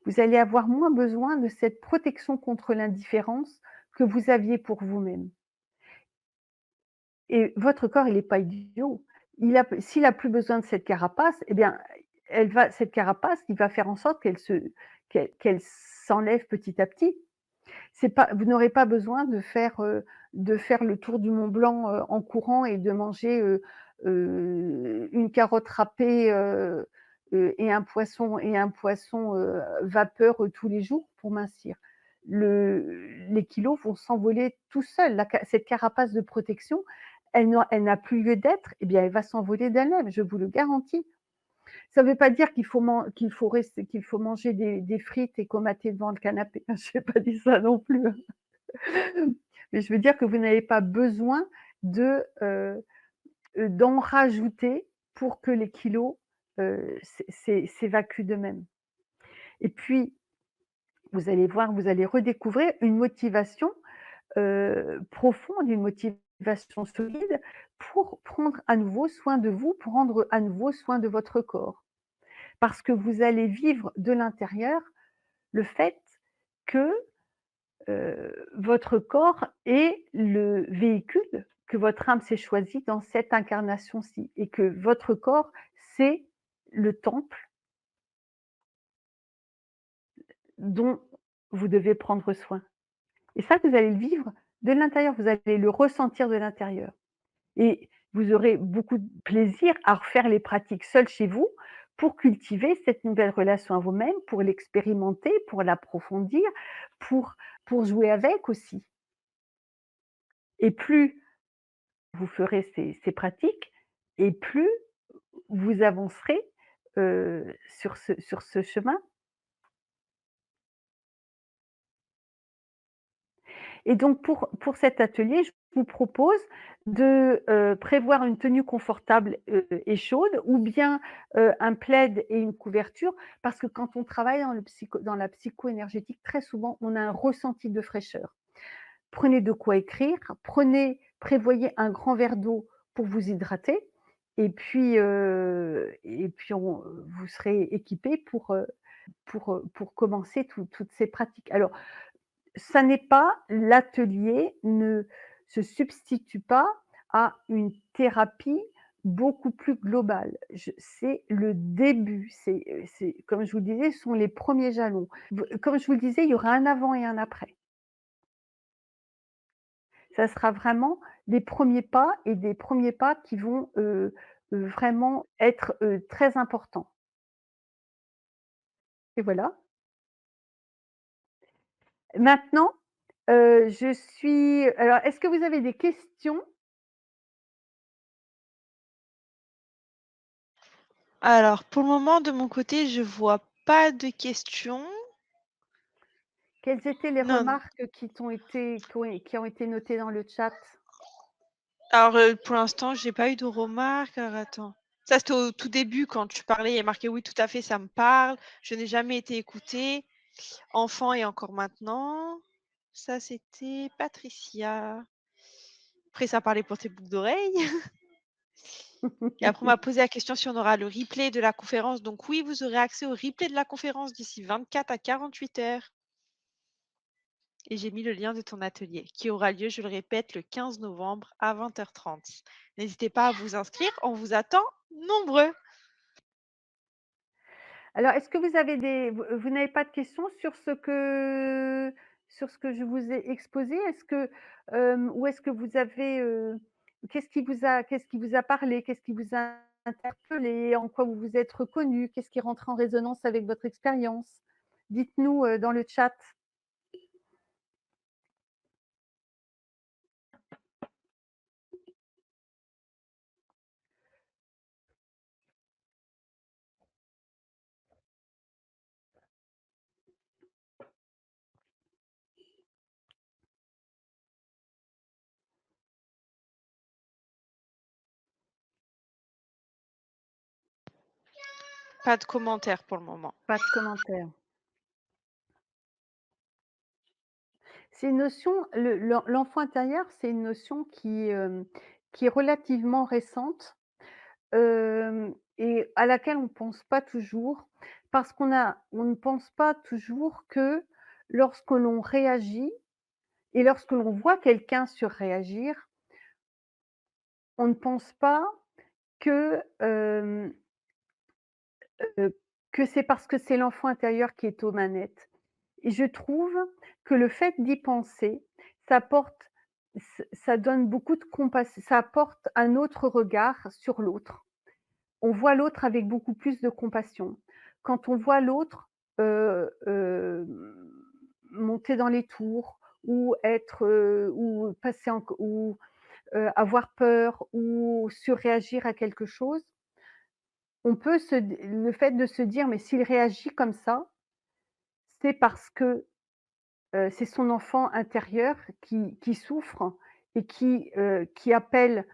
Vous allez avoir moins besoin de cette protection contre l'indifférence que vous aviez pour vous-même. Et votre corps, il est pas idiot. S'il a plus besoin de cette carapace, eh bien, cette carapace, il va faire en sorte qu'elle s'enlève petit à petit. C'est pas Vous n'aurez pas besoin de faire le tour du Mont Blanc, en courant et de manger, une carotte râpée, et un poisson, vapeur, tous les jours pour mincir. Les kilos vont s'envoler tout seuls. Cette carapace de protection, elle n'a plus lieu d'être, eh bien, elle va s'envoler d'elle-même, je vous le garantis. Ça ne veut pas dire qu'il faut manger des frites et comater devant le canapé. Je n'ai pas dit ça non plus, hein. Mais je veux dire que vous n'avez pas besoin d'en rajouter pour que les kilos, s'évacuent d'eux-mêmes. Et puis, vous allez voir, vous allez redécouvrir une motivation, profonde, une motivation solide pour prendre à nouveau soin de vous, pour prendre à nouveau soin de votre corps. Parce que vous allez vivre de l'intérieur le fait que, votre corps est le véhicule que votre âme s'est choisi dans cette incarnation-ci et que votre corps, c'est le temple dont vous devez prendre soin. Et ça, vous allez le vivre de l'intérieur, vous allez le ressentir de l'intérieur. Et vous aurez beaucoup de plaisir à refaire les pratiques seuls chez vous pour cultiver cette nouvelle relation à vous-même, pour l'expérimenter, pour l'approfondir, pour pour jouer avec aussi. Et plus vous ferez ces pratiques et plus vous avancerez, sur ce chemin. Et donc pour cet atelier, je vous propose de, prévoir une tenue confortable, et chaude ou bien, un plaid et une couverture parce que quand on travaille dans la psycho-énergétique, très souvent, on a un ressenti de fraîcheur. Prenez de quoi écrire, prévoyez un grand verre d'eau pour vous hydrater et puis vous serez équipés pour commencer toutes ces pratiques. Alors ça n'est pas l'atelier ne se substitue pas à une thérapie beaucoup plus globale. C'est le début, c'est comme je vous le disais, ce sont les premiers jalons. Comme je vous le disais, il y aura un avant et un après. Ça sera vraiment des premiers pas et des premiers pas qui vont, vraiment être, très importants et voilà. Maintenant, est-ce que vous avez des questions? Alors, pour le moment, de mon côté, je vois pas de questions. Quelles étaient les Non, remarques qui ont été notées dans le chat? alors, pour l'instant, j'ai pas eu de remarques. Alors attends. Ça, c'était au tout début quand tu parlais, il y a marqué: «Oui, tout à fait, ça me parle. Je n'ai jamais été écoutée, enfant et encore maintenant». Ça, c'était Patricia. Après, ça parlait pour tes boucles d'oreilles. Et après, on m'a posé la question si on aura le replay de la conférence. Donc oui, vous aurez accès au replay de la conférence d'ici 24 à 48 heures. Et j'ai mis le lien de ton atelier, qui aura lieu, je le répète, le 15 novembre à 20h30. N'hésitez pas à vous inscrire, on vous attend nombreux. Alors, est-ce que vous avez vous n'avez pas de questions sur ce que je vous ai exposé? Est-ce que, ou est-ce que vous avez, qu'est-ce qui vous a parlé? Qu'est-ce qui vous a interpellé? En quoi vous vous êtes reconnu? Qu'est-ce qui rentre en résonance avec votre expérience? Dites-nous, dans le chat. Pas de commentaires pour le moment. Pas de commentaires. C'est une notion, l'enfant intérieur, c'est une notion qui est relativement récente. Et à laquelle on ne pense pas toujours, parce on ne pense pas toujours que lorsque l'on réagit et lorsque l'on voit quelqu'un surréagir, on ne pense pas que, que c'est parce que c'est l'enfant intérieur qui est aux manettes. Et je trouve que le fait d'y penser, ça porte ça donne beaucoup de compassion, ça apporte un autre regard sur l'autre. On voit l'autre avec beaucoup plus de compassion. Quand on voit l'autre, monter dans les tours ou être, ou passer en ou, avoir peur ou surréagir à quelque chose, on peut le fait de se dire: «Mais s'il réagit comme ça, c'est parce que, c'est son enfant intérieur qui souffre et qui appelle,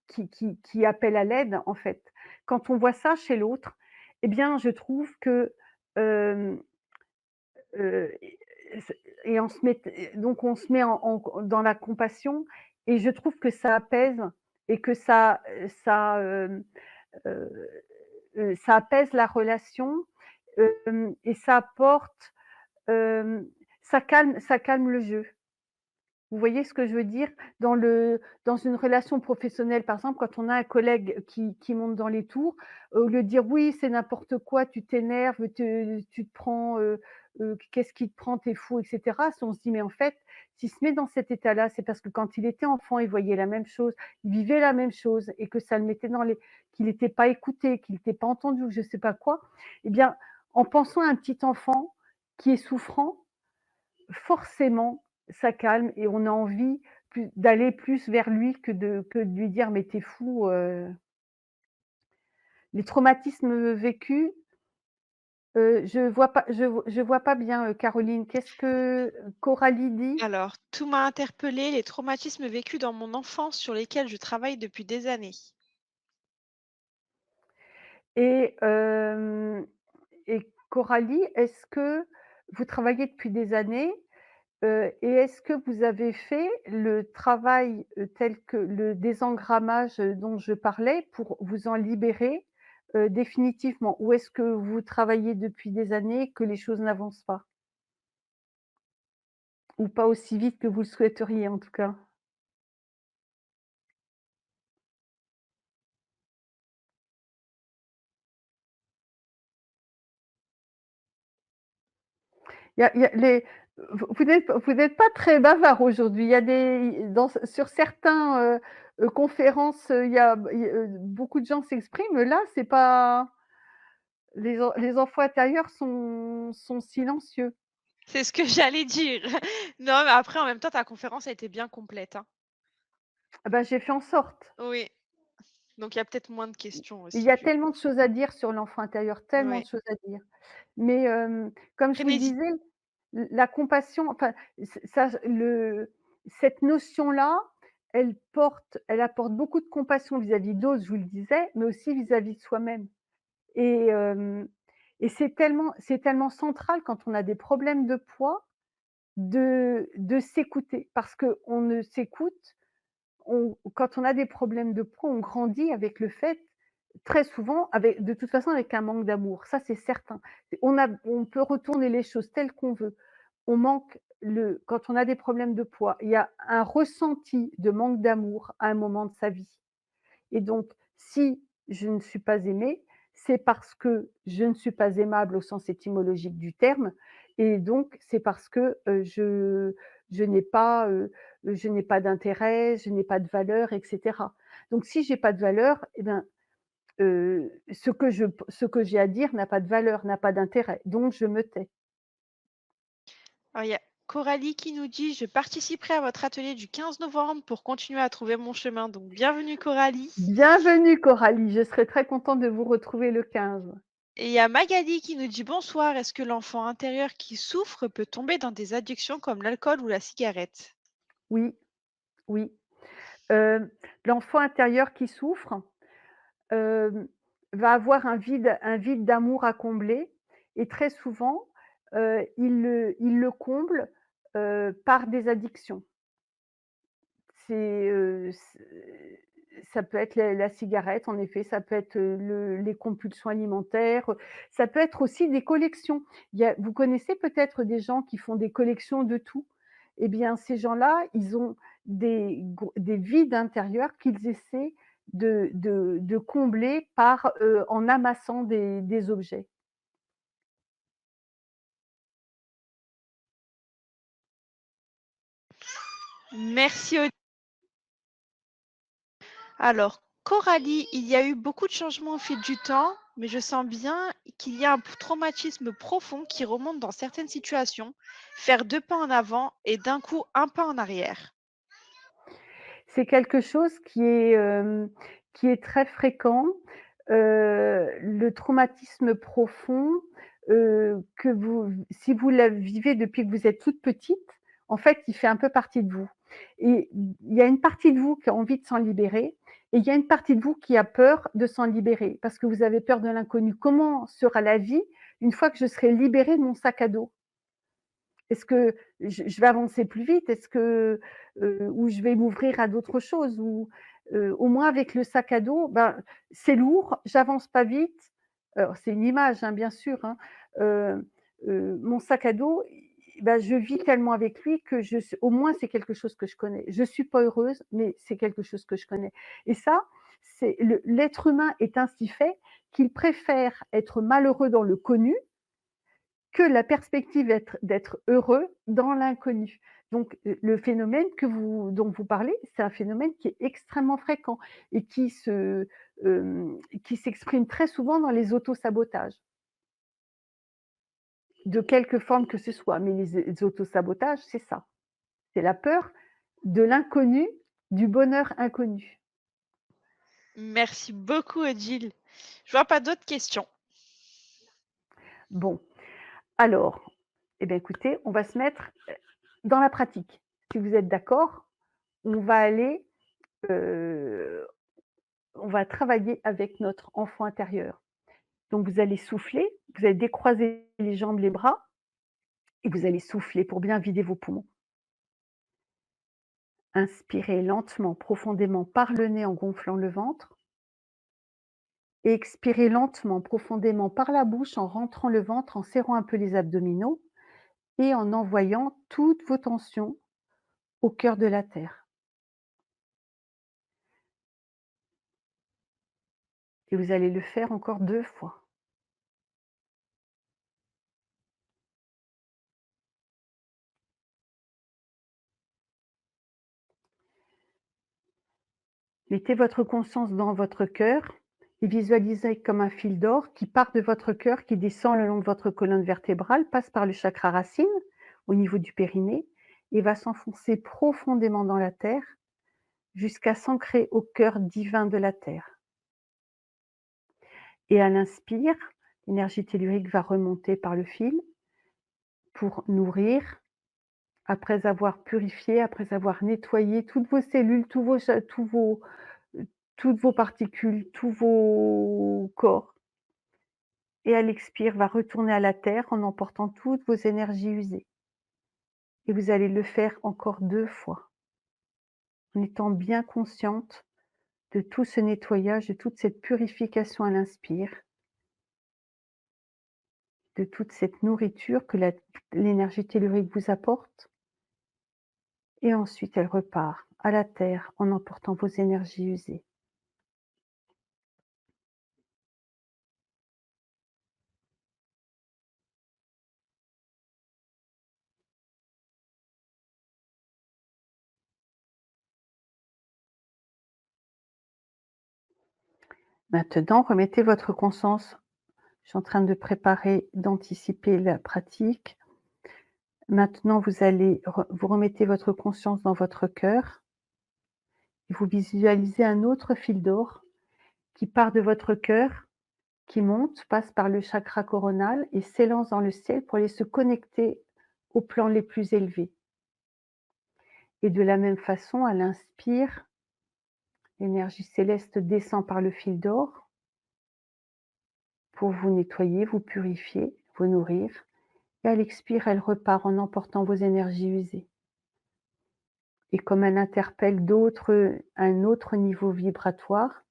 qui appelle à l'aide, en fait». Quand on voit ça chez l'autre, eh bien, je trouve que, hem, et et on se met donc on se met dans la compassion, et je trouve que ça apaise et que heu ça apaise la relation, et ça apporte, hem, ça calme le jeu. Vous voyez ce que je veux dire? Dans une relation professionnelle, par exemple, quand on a un collègue qui monte dans les tours, au lieu de dire: «Oui, c'est n'importe quoi, tu t'énerves, tu te prends, qu'est-ce qui te prend? Tu es fou» et cetera. Si on se dit: «Mais en fait, s'il se met dans cet état-là, c'est parce que quand il était enfant, il voyait la même chose, il vivait la même chose et que ça le mettait dans les qu'il n'était pas écouté, qu'il n'était pas entendu ou je ne sais pas quoi». Eh bien, en pensant à un petit enfant qui est souffrant, forcément, ça calme et on a envie d'aller plus vers lui que de lui dire: «Mais tu es fou», Les traumatismes vécus, je vois pas bien, Caroline. Qu'est-ce que Coralie dit? Alors, tout m'a interpellé, les traumatismes vécus dans mon enfance sur lesquels je travaille depuis des années. Et Coralie, est-ce que vous travaillez depuis des années, et est-ce que vous avez fait le travail, tel que le désengrammage, dont je parlais pour vous en libérer, définitivement? Ou est-ce que vous travaillez depuis des années et que les choses n'avancent pas? Ou pas aussi vite que vous le souhaiteriez en tout cas? Il y a les vous n'êtes pas très bavard aujourd'hui. Il y a des dans sur certains, conférences, beaucoup de gens s'expriment. Là, c'est pas les enfants intérieurs sont silencieux. C'est ce que j'allais dire. Non, mais après, en même temps, ta conférence a été bien complète, hein. Ah bah, j'ai fait en sorte. Oui, donc il y a peut-être moins de questions Il y aussi a du tellement coup. de choses à dire sur l'enfant intérieur, tellement de Ouais. choses à dire. Mais, comme je Après vous le n'hésite disais, la compassion, enfin, cette notion-là, elle apporte beaucoup de compassion vis-à-vis d'autres, je vous le disais, mais aussi vis-à-vis de soi-même. Et c'est tellement central quand on a des problèmes de poids de s'écouter, parce qu'on ne s'écoute quand on a des problèmes de poids, on grandit avec le fait, très souvent, avec de toute façon avec un manque d'amour, ça c'est certain. On peut retourner les choses telles qu'on veut. On manque le Quand on a des problèmes de poids, il y a un ressenti de manque d'amour à un moment de sa vie. Et donc si je ne suis pas aimée, c'est parce que je ne suis pas aimable au sens étymologique du terme et donc c'est parce que, je n'ai pas, je n'ai pas d'intérêt, je n'ai pas de valeur et cetera. Donc si j'ai pas de valeur et ben, ce que j'ai à dire n'a pas de valeur, n'a pas d'intérêt, donc je me tais. Alors, il y a Coralie qui nous dit: «Je participerai à votre atelier du 15 novembre pour continuer à trouver mon chemin». Donc bienvenue Coralie. Bienvenue Coralie, je serai très contente de vous retrouver le 15. Et il y a Magali qui nous dit: «Bonsoir, est-ce que l'enfant intérieur qui souffre peut tomber dans des addictions comme l'alcool ou la cigarette?» Oui, oui. L'enfant intérieur qui souffre, hem, va avoir un vide d'amour à combler et très souvent, il le comble, par des addictions. C'est, ça peut être la cigarette en effet, ça peut être, les compulsions alimentaires, ça peut être aussi des collections. Vous connaissez peut-être des gens qui font des collections de tout? Eh bien ces gens-là, ils ont des vides intérieurs qu'ils essaient de combler par, en amassant des objets. Merci Oli. Alors Coralie, il y a eu beaucoup de changements au fil du temps, mais je sens bien qu'il y a un traumatisme profond qui remonte dans certaines situations, faire 2 pas en avant et d'un coup un pas en arrière. C'est quelque chose qui est très fréquent, le traumatisme profond, que vous si vous la vivez depuis que vous êtes toute petite, en fait, il fait un peu partie de vous et il y a une partie de vous qui a envie de s'en libérer et il y a une partie de vous qui a peur de s'en libérer parce que vous avez peur de l'inconnu. Comment sera la vie une fois que je serai libérée de mon sac à dos? Est-ce que je vais avancer plus vite? Est-ce que, ou je vais m'ouvrir à d'autres choses? Ou, au moins avec le sac à dos, ben, c'est lourd, j'avance pas vite. Alors c'est une image, hein, bien sûr, hein. Heu, mon sac à dos, bah, je vis tellement avec lui que je s au moins c'est quelque chose que je connais. Je suis pas heureuse, mais c'est quelque chose que je connais et ça, c'est l'être humain est ainsi fait qu'il préfère être malheureux dans le connu que la perspective d'être heureux dans l'inconnu. Donc, le phénomène dont vous parlez, c'est un phénomène qui est extrêmement fréquent et qui s'exprime très souvent dans les autosabotages, de quelque forme que ce soit. Mais les autosabotages, c'est ça, c'est la peur de l'inconnu, du bonheur inconnu. Merci beaucoup Odile. Je vois pas d'autres questions. Bon, alors, eh bien écoutez, on va se mettre, dans la pratique. Si vous êtes d'accord, on va aller, heu on va travailler avec notre enfant intérieur. Donc vous allez souffler, vous allez décroiser les jambes, les bras et vous allez souffler pour bien vider vos poumons. Inspirez lentement, profondément par le nez en gonflant le ventre et expirez lentement, profondément par la bouche en rentrant le ventre, en serrant un peu les abdominaux et en envoyant toutes vos tensions au cœur de la terre. Et vous allez le faire encore 2 fois. Mettez votre conscience dans votre cœur et visualisez comme un fil d'or qui part de votre cœur, qui descend le long de votre colonne vertébrale, passe par le chakra racine au niveau du périnée et va s'enfoncer profondément dans la terre jusqu'à s'ancrer au cœur divin de la terre. Et à l'inspire, l'énergie tellurique va remonter par le fil pour nourrir, après avoir purifié, après avoir nettoyé toutes vos cellules, toutes vos particules, tous vos corps. Et à l'expire, va retourner à la terre en emportant toutes vos énergies usées. Et vous allez le faire encore 2 fois, en étant bien consciente de tout ce nettoyage, de toute cette purification à l'inspire, de toute cette nourriture que l'énergie tellurique vous apporte. Et ensuite, elle repart à la terre en emportant vos énergies usées. Maintenant, remettez votre conscience. Je suis en train de préparer, d'anticiper la pratique. Maintenant, vous remettez votre conscience dans votre cœur et vous visualisez un autre fil d'or qui part de votre cœur, qui monte, passe par le chakra coronal et s'élance dans le ciel pour aller se connecter aux plans les plus élevés. Et de la même façon, à l'inspire, l'énergie céleste descend par le fil d'or pour vous nettoyer, vous purifier, vous nourrir. Et à l'expire, elle repart en emportant vos énergies usées. Et comme elle interpelle un autre niveau vibratoire,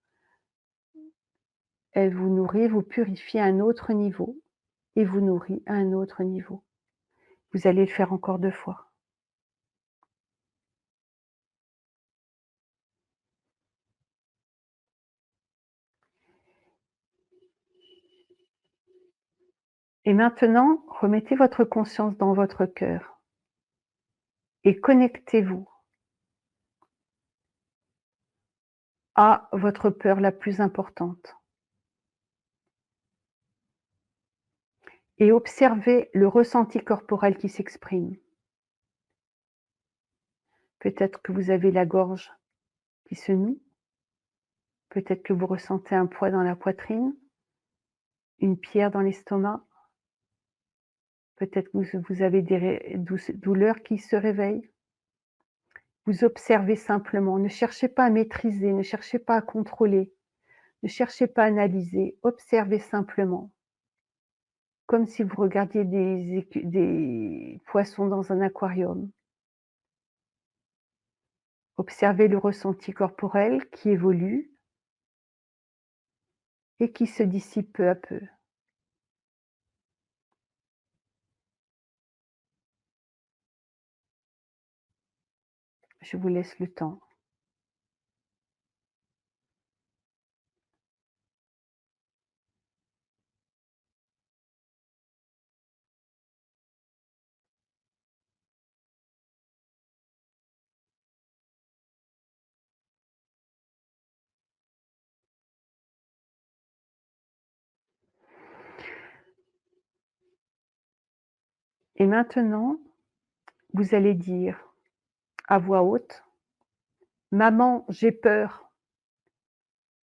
elle vous nourrit, vous purifie à un autre niveau et vous nourrit à un autre niveau. Vous allez le faire encore 2 fois. Et maintenant, remettez votre conscience dans votre cœur et connectez-vous à votre peur la plus importante et observez le ressenti corporel qui s'exprime. Peut-être que vous avez la gorge qui se noue, peut-être que vous ressentez un poids dans la poitrine, une pierre dans l'estomac, peut-être que vous avez des douleurs qui se réveillent. Vous observez simplement, ne cherchez pas à maîtriser, ne cherchez pas à contrôler, ne cherchez pas à analyser, observez simplement. Comme si vous regardiez des poissons dans un aquarium. Observez le ressenti corporel qui évolue et qui se dissipe peu à peu. Je vous laisse le temps. Et maintenant, vous allez dire à voix haute: «Maman, j'ai peur»,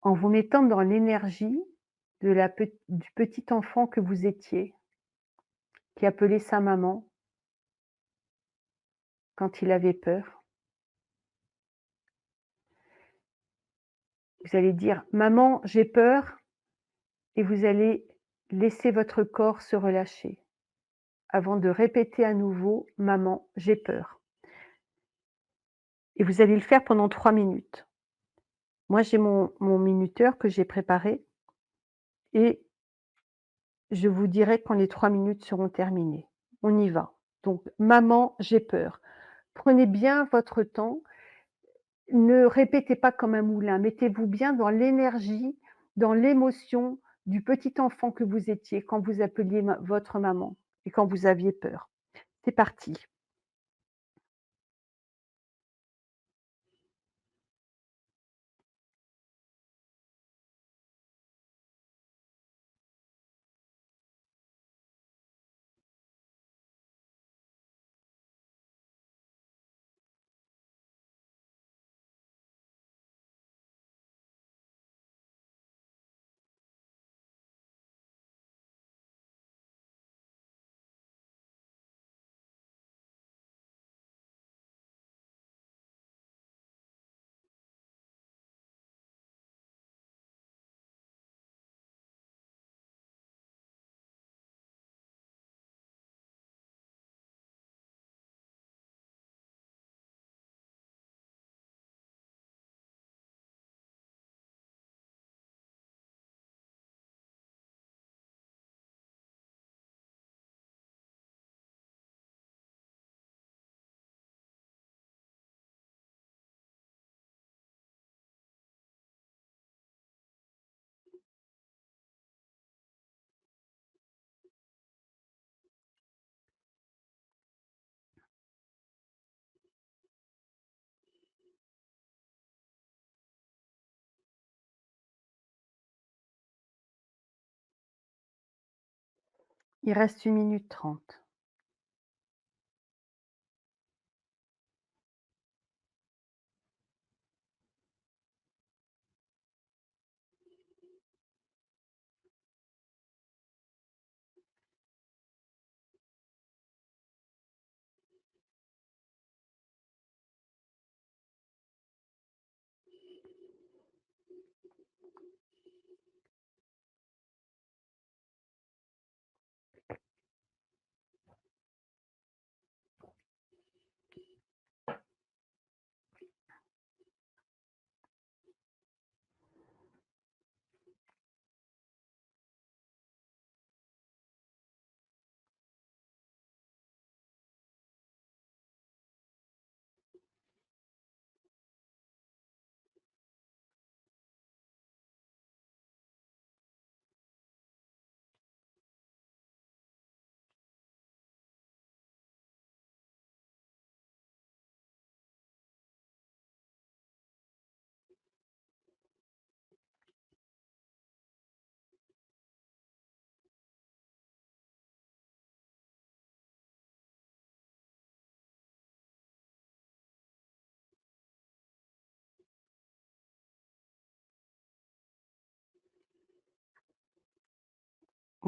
en vous mettant dans l'énergie du petit enfant que vous étiez, qui appelait sa maman quand il avait peur. Vous allez dire: «Maman, j'ai peur» et vous allez laisser votre corps se relâcher avant de répéter à nouveau: «Maman, j'ai peur» et vous allez le faire pendant 3 minutes. Moi, j'ai mon minuteur que j'ai préparé et je vous dirai quand les 3 minutes seront terminées. On y va. Donc: «Maman, j'ai peur». Prenez bien votre temps, ne répétez pas comme un moulin, mettez-vous bien dans l'énergie, dans l'émotion du petit enfant que vous étiez quand vous appeliez votre maman et quand vous aviez peur. C'est parti. Il reste 1 minute 30.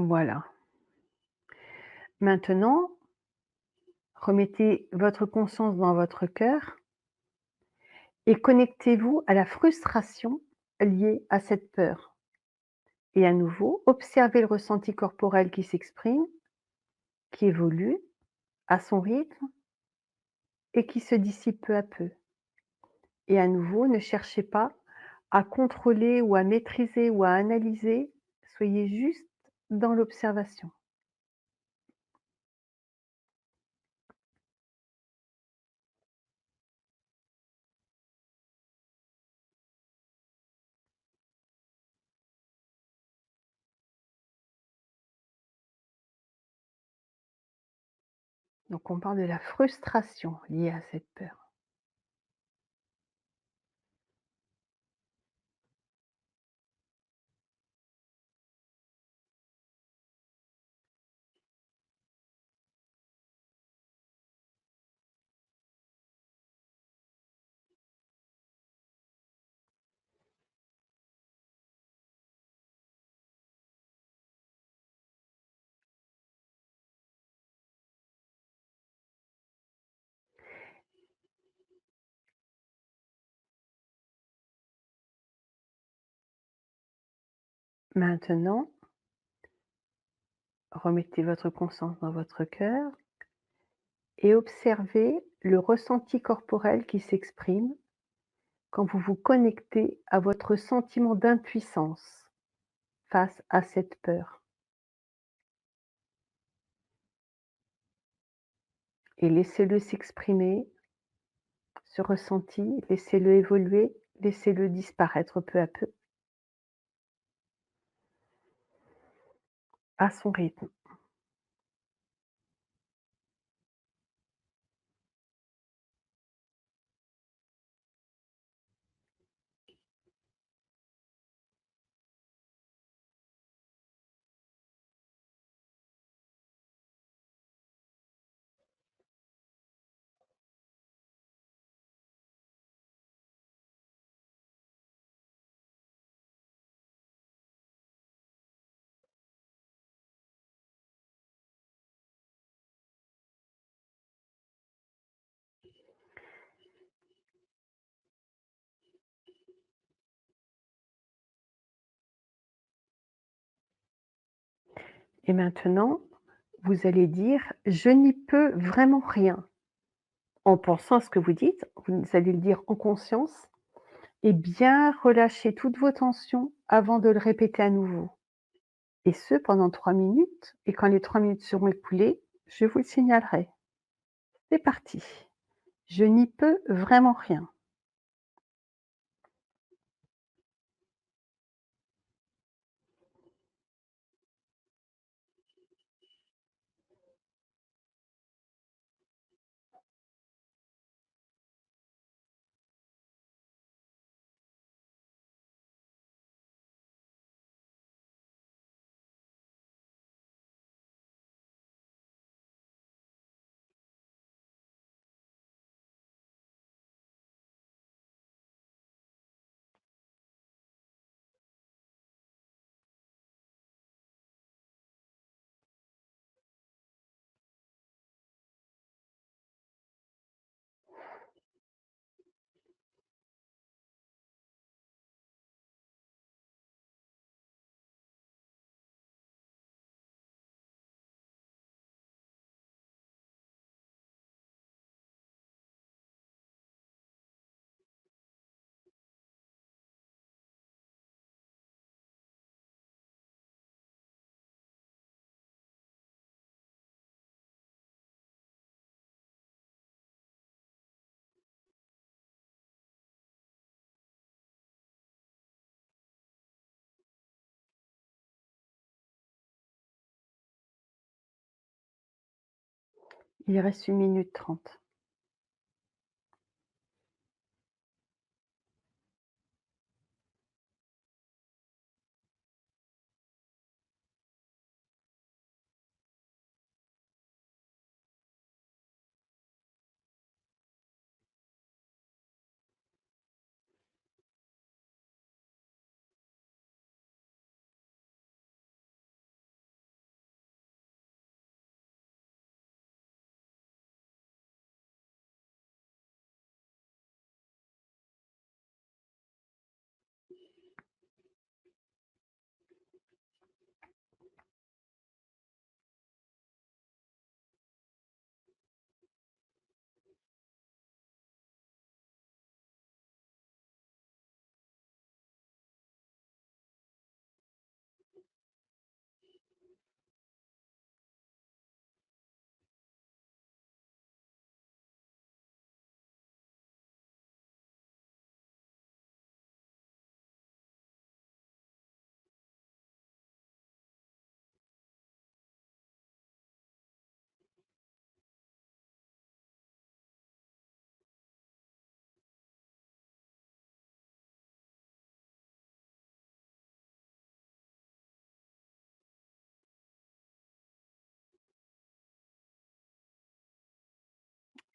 Voilà. Maintenant, remettez votre conscience dans votre cœur et connectez-vous à la frustration liée à cette peur. Et à nouveau, observez le ressenti corporel qui s'exprime, qui évolue à son rythme et qui se dissipe peu à peu. Et à nouveau, ne cherchez pas à contrôler ou à maîtriser ou à analyser, soyez juste dans l'observation. Donc on parle de la frustration liée à cette peur. Maintenant, remettez votre conscience dans votre cœur et observez le ressenti corporel qui s'exprime quand vous vous connectez à votre sentiment d'impuissance face à cette peur. Et laissez-le s'exprimer, ce ressenti, laissez-le évoluer, laissez-le disparaître peu à peu, à son rythme. Et maintenant, vous allez dire: «Je n'y peux vraiment rien». En pensant à ce que vous dites, vous allez le dire en conscience et bien relâcher toutes vos tensions avant de le répéter à nouveau. Et ce pendant 3 minutes et quand les 3 minutes seront écoulées, je vous le signalerai. C'est parti. Je n'y peux vraiment rien. Il reste 1 minute 30.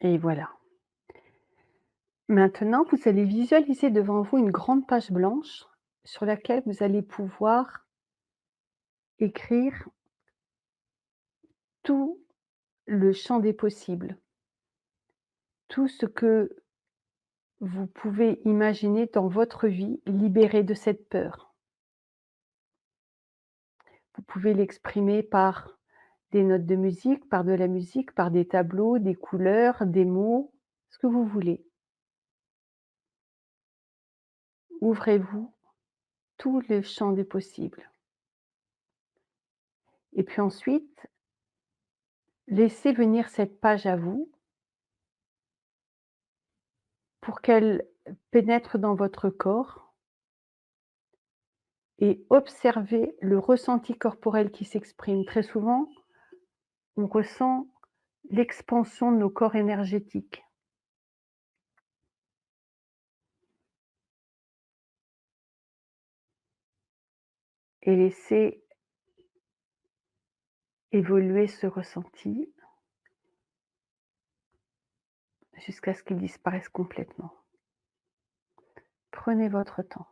Et voilà. Maintenant, vous allez visualiser devant vous une grande page blanche sur laquelle vous allez pouvoir écrire tout le champ des possibles, tout ce que vous pouvez imaginer dans votre vie libéré de cette peur. Vous pouvez l'exprimer par des notes de musique, par de la musique, par des tableaux, des couleurs, des mots, ce que vous voulez. Ouvrez-vous tout le champ des possibles. Et puis ensuite, laissez venir cette page à vous pour qu'elle pénètre dans votre corps et observez le ressenti corporel qui s'exprime. Très souvent, on ressent l'expansion de nos corps énergétiques et laissez évoluer ce ressenti jusqu'à ce qu'il disparaisse complètement. Prenez votre temps.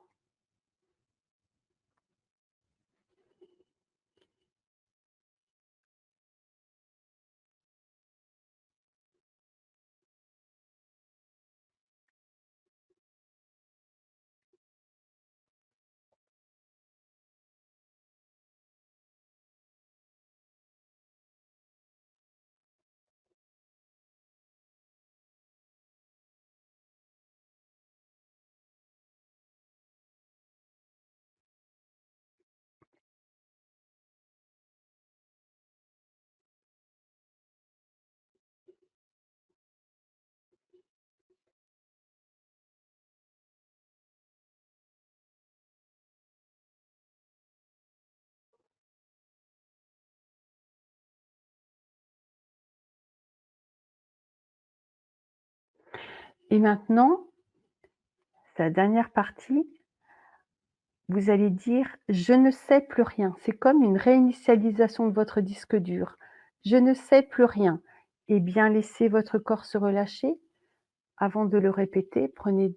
Et maintenant, la dernière partie, vous allez dire: «Je ne sais plus rien». C'est comme une réinitialisation de votre disque dur. «Je ne sais plus rien» et bien laissez votre corps se relâcher. Avant de le répéter, prenez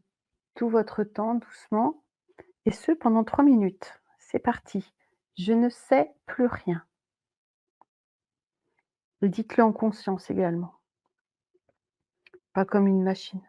tout votre temps doucement et ce pendant 3 minutes. C'est parti. «Je ne sais plus rien». Dites-le en conscience également, pas comme une machine.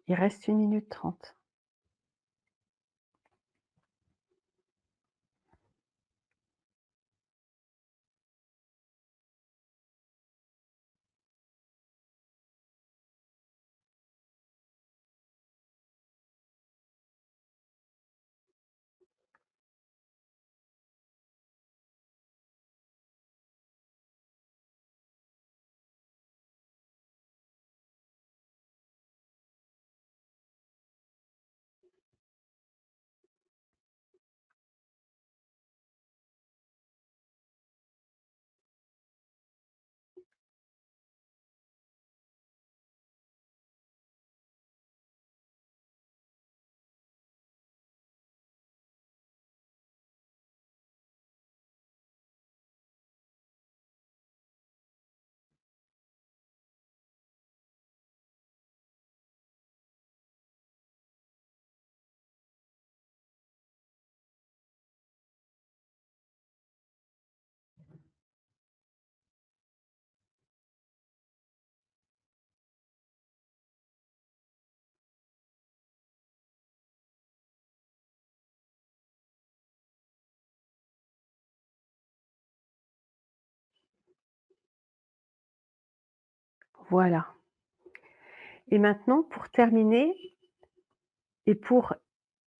Il reste 1 minute 30. Voilà, et maintenant pour terminer et pour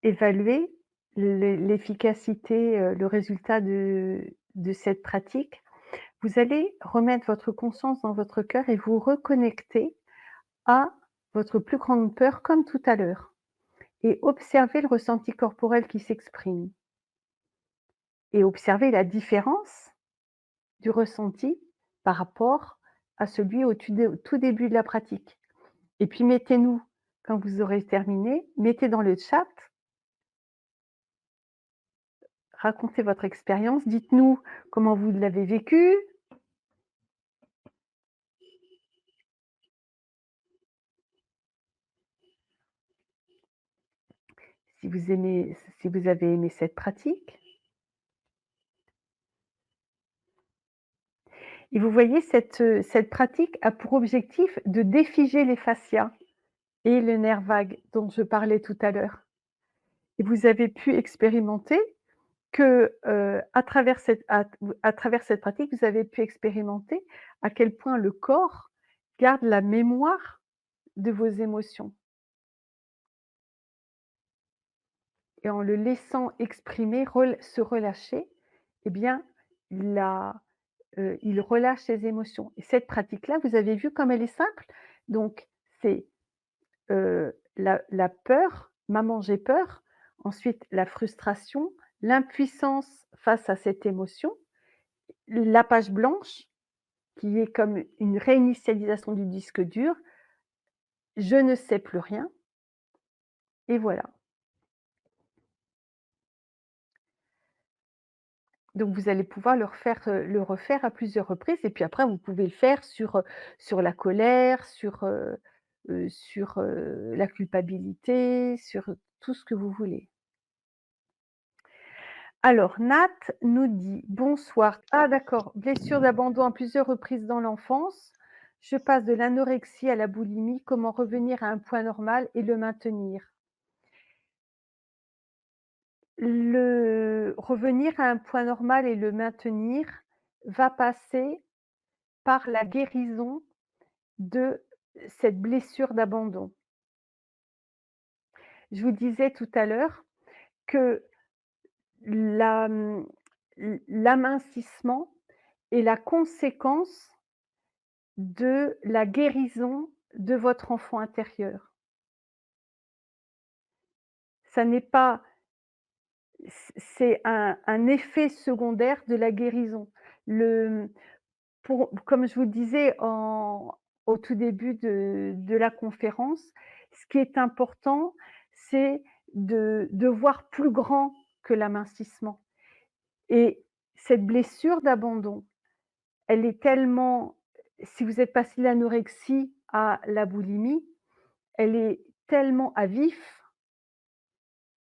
évaluer l'efficacité, le résultat de cette pratique, vous allez remettre votre conscience dans votre cœur et vous reconnecter à votre plus grande peur comme tout à l'heure et observer le ressenti corporel qui s'exprime et observer la différence du ressenti par rapport à celui au tout début de la pratique. Et puis mettez-nous, quand vous aurez terminé, mettez dans le chat, racontez votre expérience, dites-nous comment vous l'avez vécu, si vous aimez si vous avez aimé cette pratique. Et vous voyez cette pratique a pour objectif de défiger les fascias et le nerf vague dont je parlais tout à l'heure. Et vous avez pu expérimenter que, à travers cette pratique, vous avez pu expérimenter à quel point le corps garde la mémoire de vos émotions et en le laissant exprimer, se relâcher, eh bien, la il relâche ses émotions et cette pratique-là, vous avez vu comme elle est simple? Donc c'est, la peur, «Maman, j'ai peur», ensuite la frustration, l'impuissance face à cette émotion, la page blanche qui est comme une réinitialisation du disque dur, je ne sais plus rien et voilà. Donc vous allez pouvoir le refaire à plusieurs reprises et puis après vous pouvez le faire sur la colère, sur la culpabilité, sur tout ce que vous voulez. Alors Nat nous dit: «Bonsoir». Ah d'accord, blessure d'abandon à plusieurs reprises dans l'enfance. Je passe de l'anorexie à la boulimie. Comment revenir à un poids normal et le maintenir? Le revenir à un poids normal et le maintenir va passer par la guérison de cette blessure d'abandon. Je vous disais tout à l'heure que la, mmh, l'amincissement est la conséquence de la guérison de votre enfant intérieur. Ça n'est pas c'est un effet secondaire de la guérison. Le comme je vous le disais au tout début de la conférence, ce qui est important, c'est de voir plus grand que l'amincissement et cette blessure d'abandon, elle est tellement si vous êtes passé de l'anorexie à la boulimie, elle est tellement à vif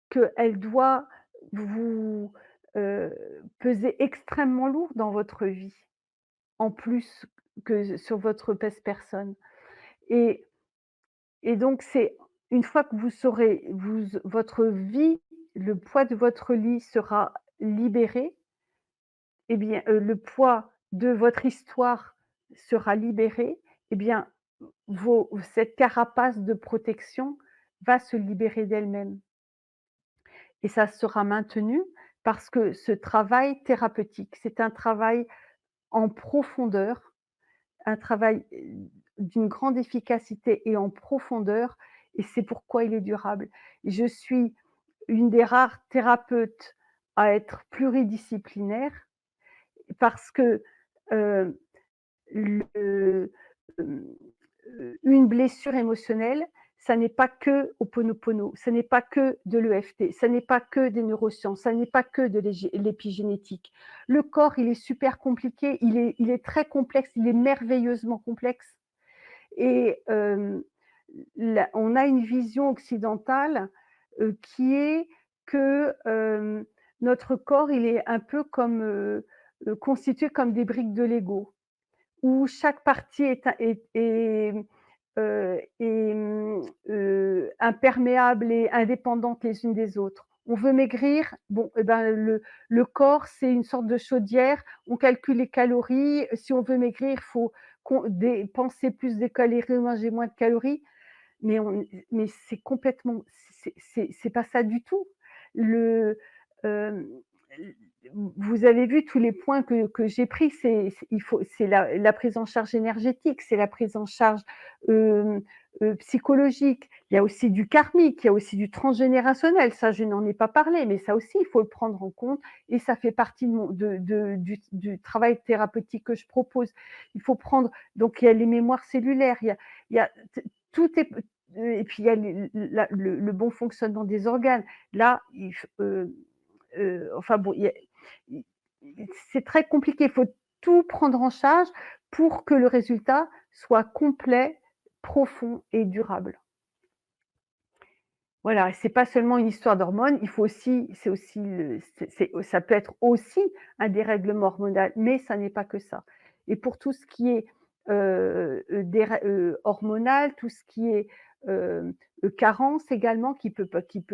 qu'elle doit vous, peser extrêmement lourd dans votre vie, en plus que sur votre pèse personne et et donc c'est une fois que vous saurez votre vie, le poids de votre lit sera libéré, eh bien, le poids de votre histoire sera libéré, eh bien, cette carapace de protection va se libérer d'elle-même et ça sera maintenu parce que ce travail thérapeutique, c'est un travail en profondeur, un travail, d'une grande efficacité et en profondeur et c'est pourquoi il est durable. Je suis une des rares thérapeutes à être pluridisciplinaire parce que, heu, le, hem, une blessure émotionnelle, ça n'est pas que Ho'oponopono, ça n'est pas que de l'EFT, ça n'est pas que des neurosciences, ça n'est pas que de l'épigénétique. Le corps, il est super compliqué, il est très complexe, il est merveilleusement complexe et on a une vision occidentale, qui est que, notre corps, il est un peu comme, constitué comme des briques de Lego où chaque partie est imperméable et indépendante les unes des autres. On veut maigrir, bon et ben, le corps, c'est une sorte de chaudière, on calcule les calories, si on veut maigrir, il faut dépenser plus de calories, manger moins de calories, mais c'est complètement c'est pas ça du tout. Le, hem, vous avez vu tous les points que j'ai pris, c'est la prise en charge énergétique, c'est la prise en charge, hem, psychologique. Il y a aussi du karmique, il y a aussi du transgénérationnel. Ça, je n'en ai pas parlé, mais ça aussi, il faut le prendre en compte et ça fait partie de mon du travail thérapeutique que je propose. Il faut prendre donc il y a les mémoires cellulaires, il y a tout est et puis il y a le bon fonctionnement des organes. Là, enfin bon, il c'est très compliqué. Il faut tout prendre en charge pour que le résultat soit complet, profond et durable. Voilà, c'est pas seulement une histoire d'hormones, il faut aussi c'est aussi ça peut être aussi un dérèglement hormonal, mais ça n'est pas que ça. Et pour tout ce qui est, hormonal, tout ce qui est, carence également qui peut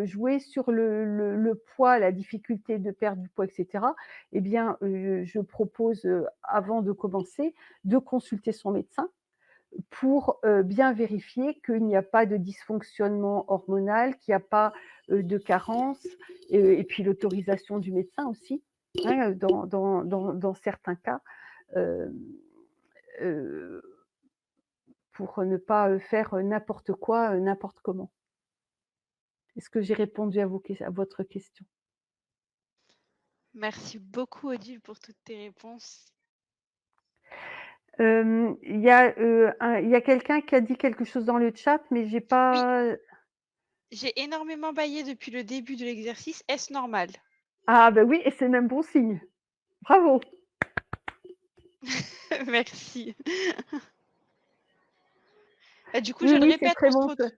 jouer sur le poids, la difficulté de perdre du poids et cetera, eh bien, je propose, avant de commencer, de consulter son médecin pour, bien vérifier qu'il n'y a pas de dysfonctionnement hormonal, qu'il n'y a pas, de carence et puis l'autorisation du médecin aussi, hein, dans certains cas, hem, heu, pour ne pas, faire, n'importe quoi, n'importe comment. Est-ce que j'ai répondu à votre question? Merci beaucoup Odile pour toutes tes réponses. Il y a quelqu'un qui a dit quelque chose dans le chat, mais j'ai Oui, pas j'ai énormément bâillé depuis le début de l'exercice. Est-ce normal? ah bah oui et c'est même bon signe. Bravo! Merci. Et du coup, Oui, je le oui, c'est répète, très bon ça.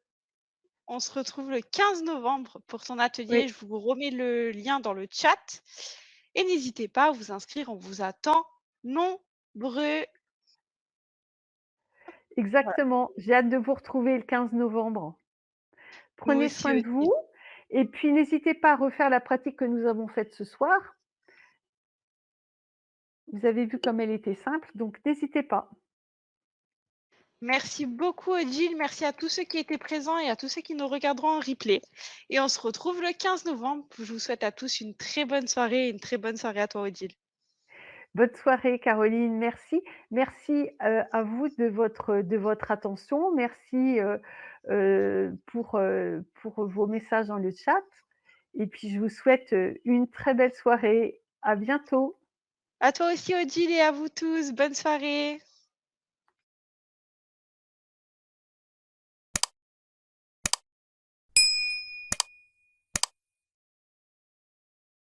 on se retrouve le 15 novembre pour ton Oui. atelier. Je vous remets le lien dans le chat et n'hésitez pas à vous inscrire, on vous attend nombreux. Voilà. Exactement, j'ai hâte de vous retrouver le 15 novembre. Nous Prenez aussi, soin de Odile. vous et puis n'hésitez pas à refaire la pratique que nous avons faite ce soir. Vous avez vu comme elle était simple, donc n'hésitez pas. Merci beaucoup, Odile. Merci à tous ceux qui étaient présents et à tous ceux qui nous regarderont en replay. Et on se retrouve le 15 novembre. Je vous souhaite à tous une très bonne soirée et une très bonne soirée à toi, Odile. Bonne soirée Caroline, merci. Merci, à vous de votre attention. Merci, pour vos messages dans le chat et puis je vous souhaite, une très belle soirée. À bientôt. À toi aussi, Odile, et à vous tous. Bonne soirée.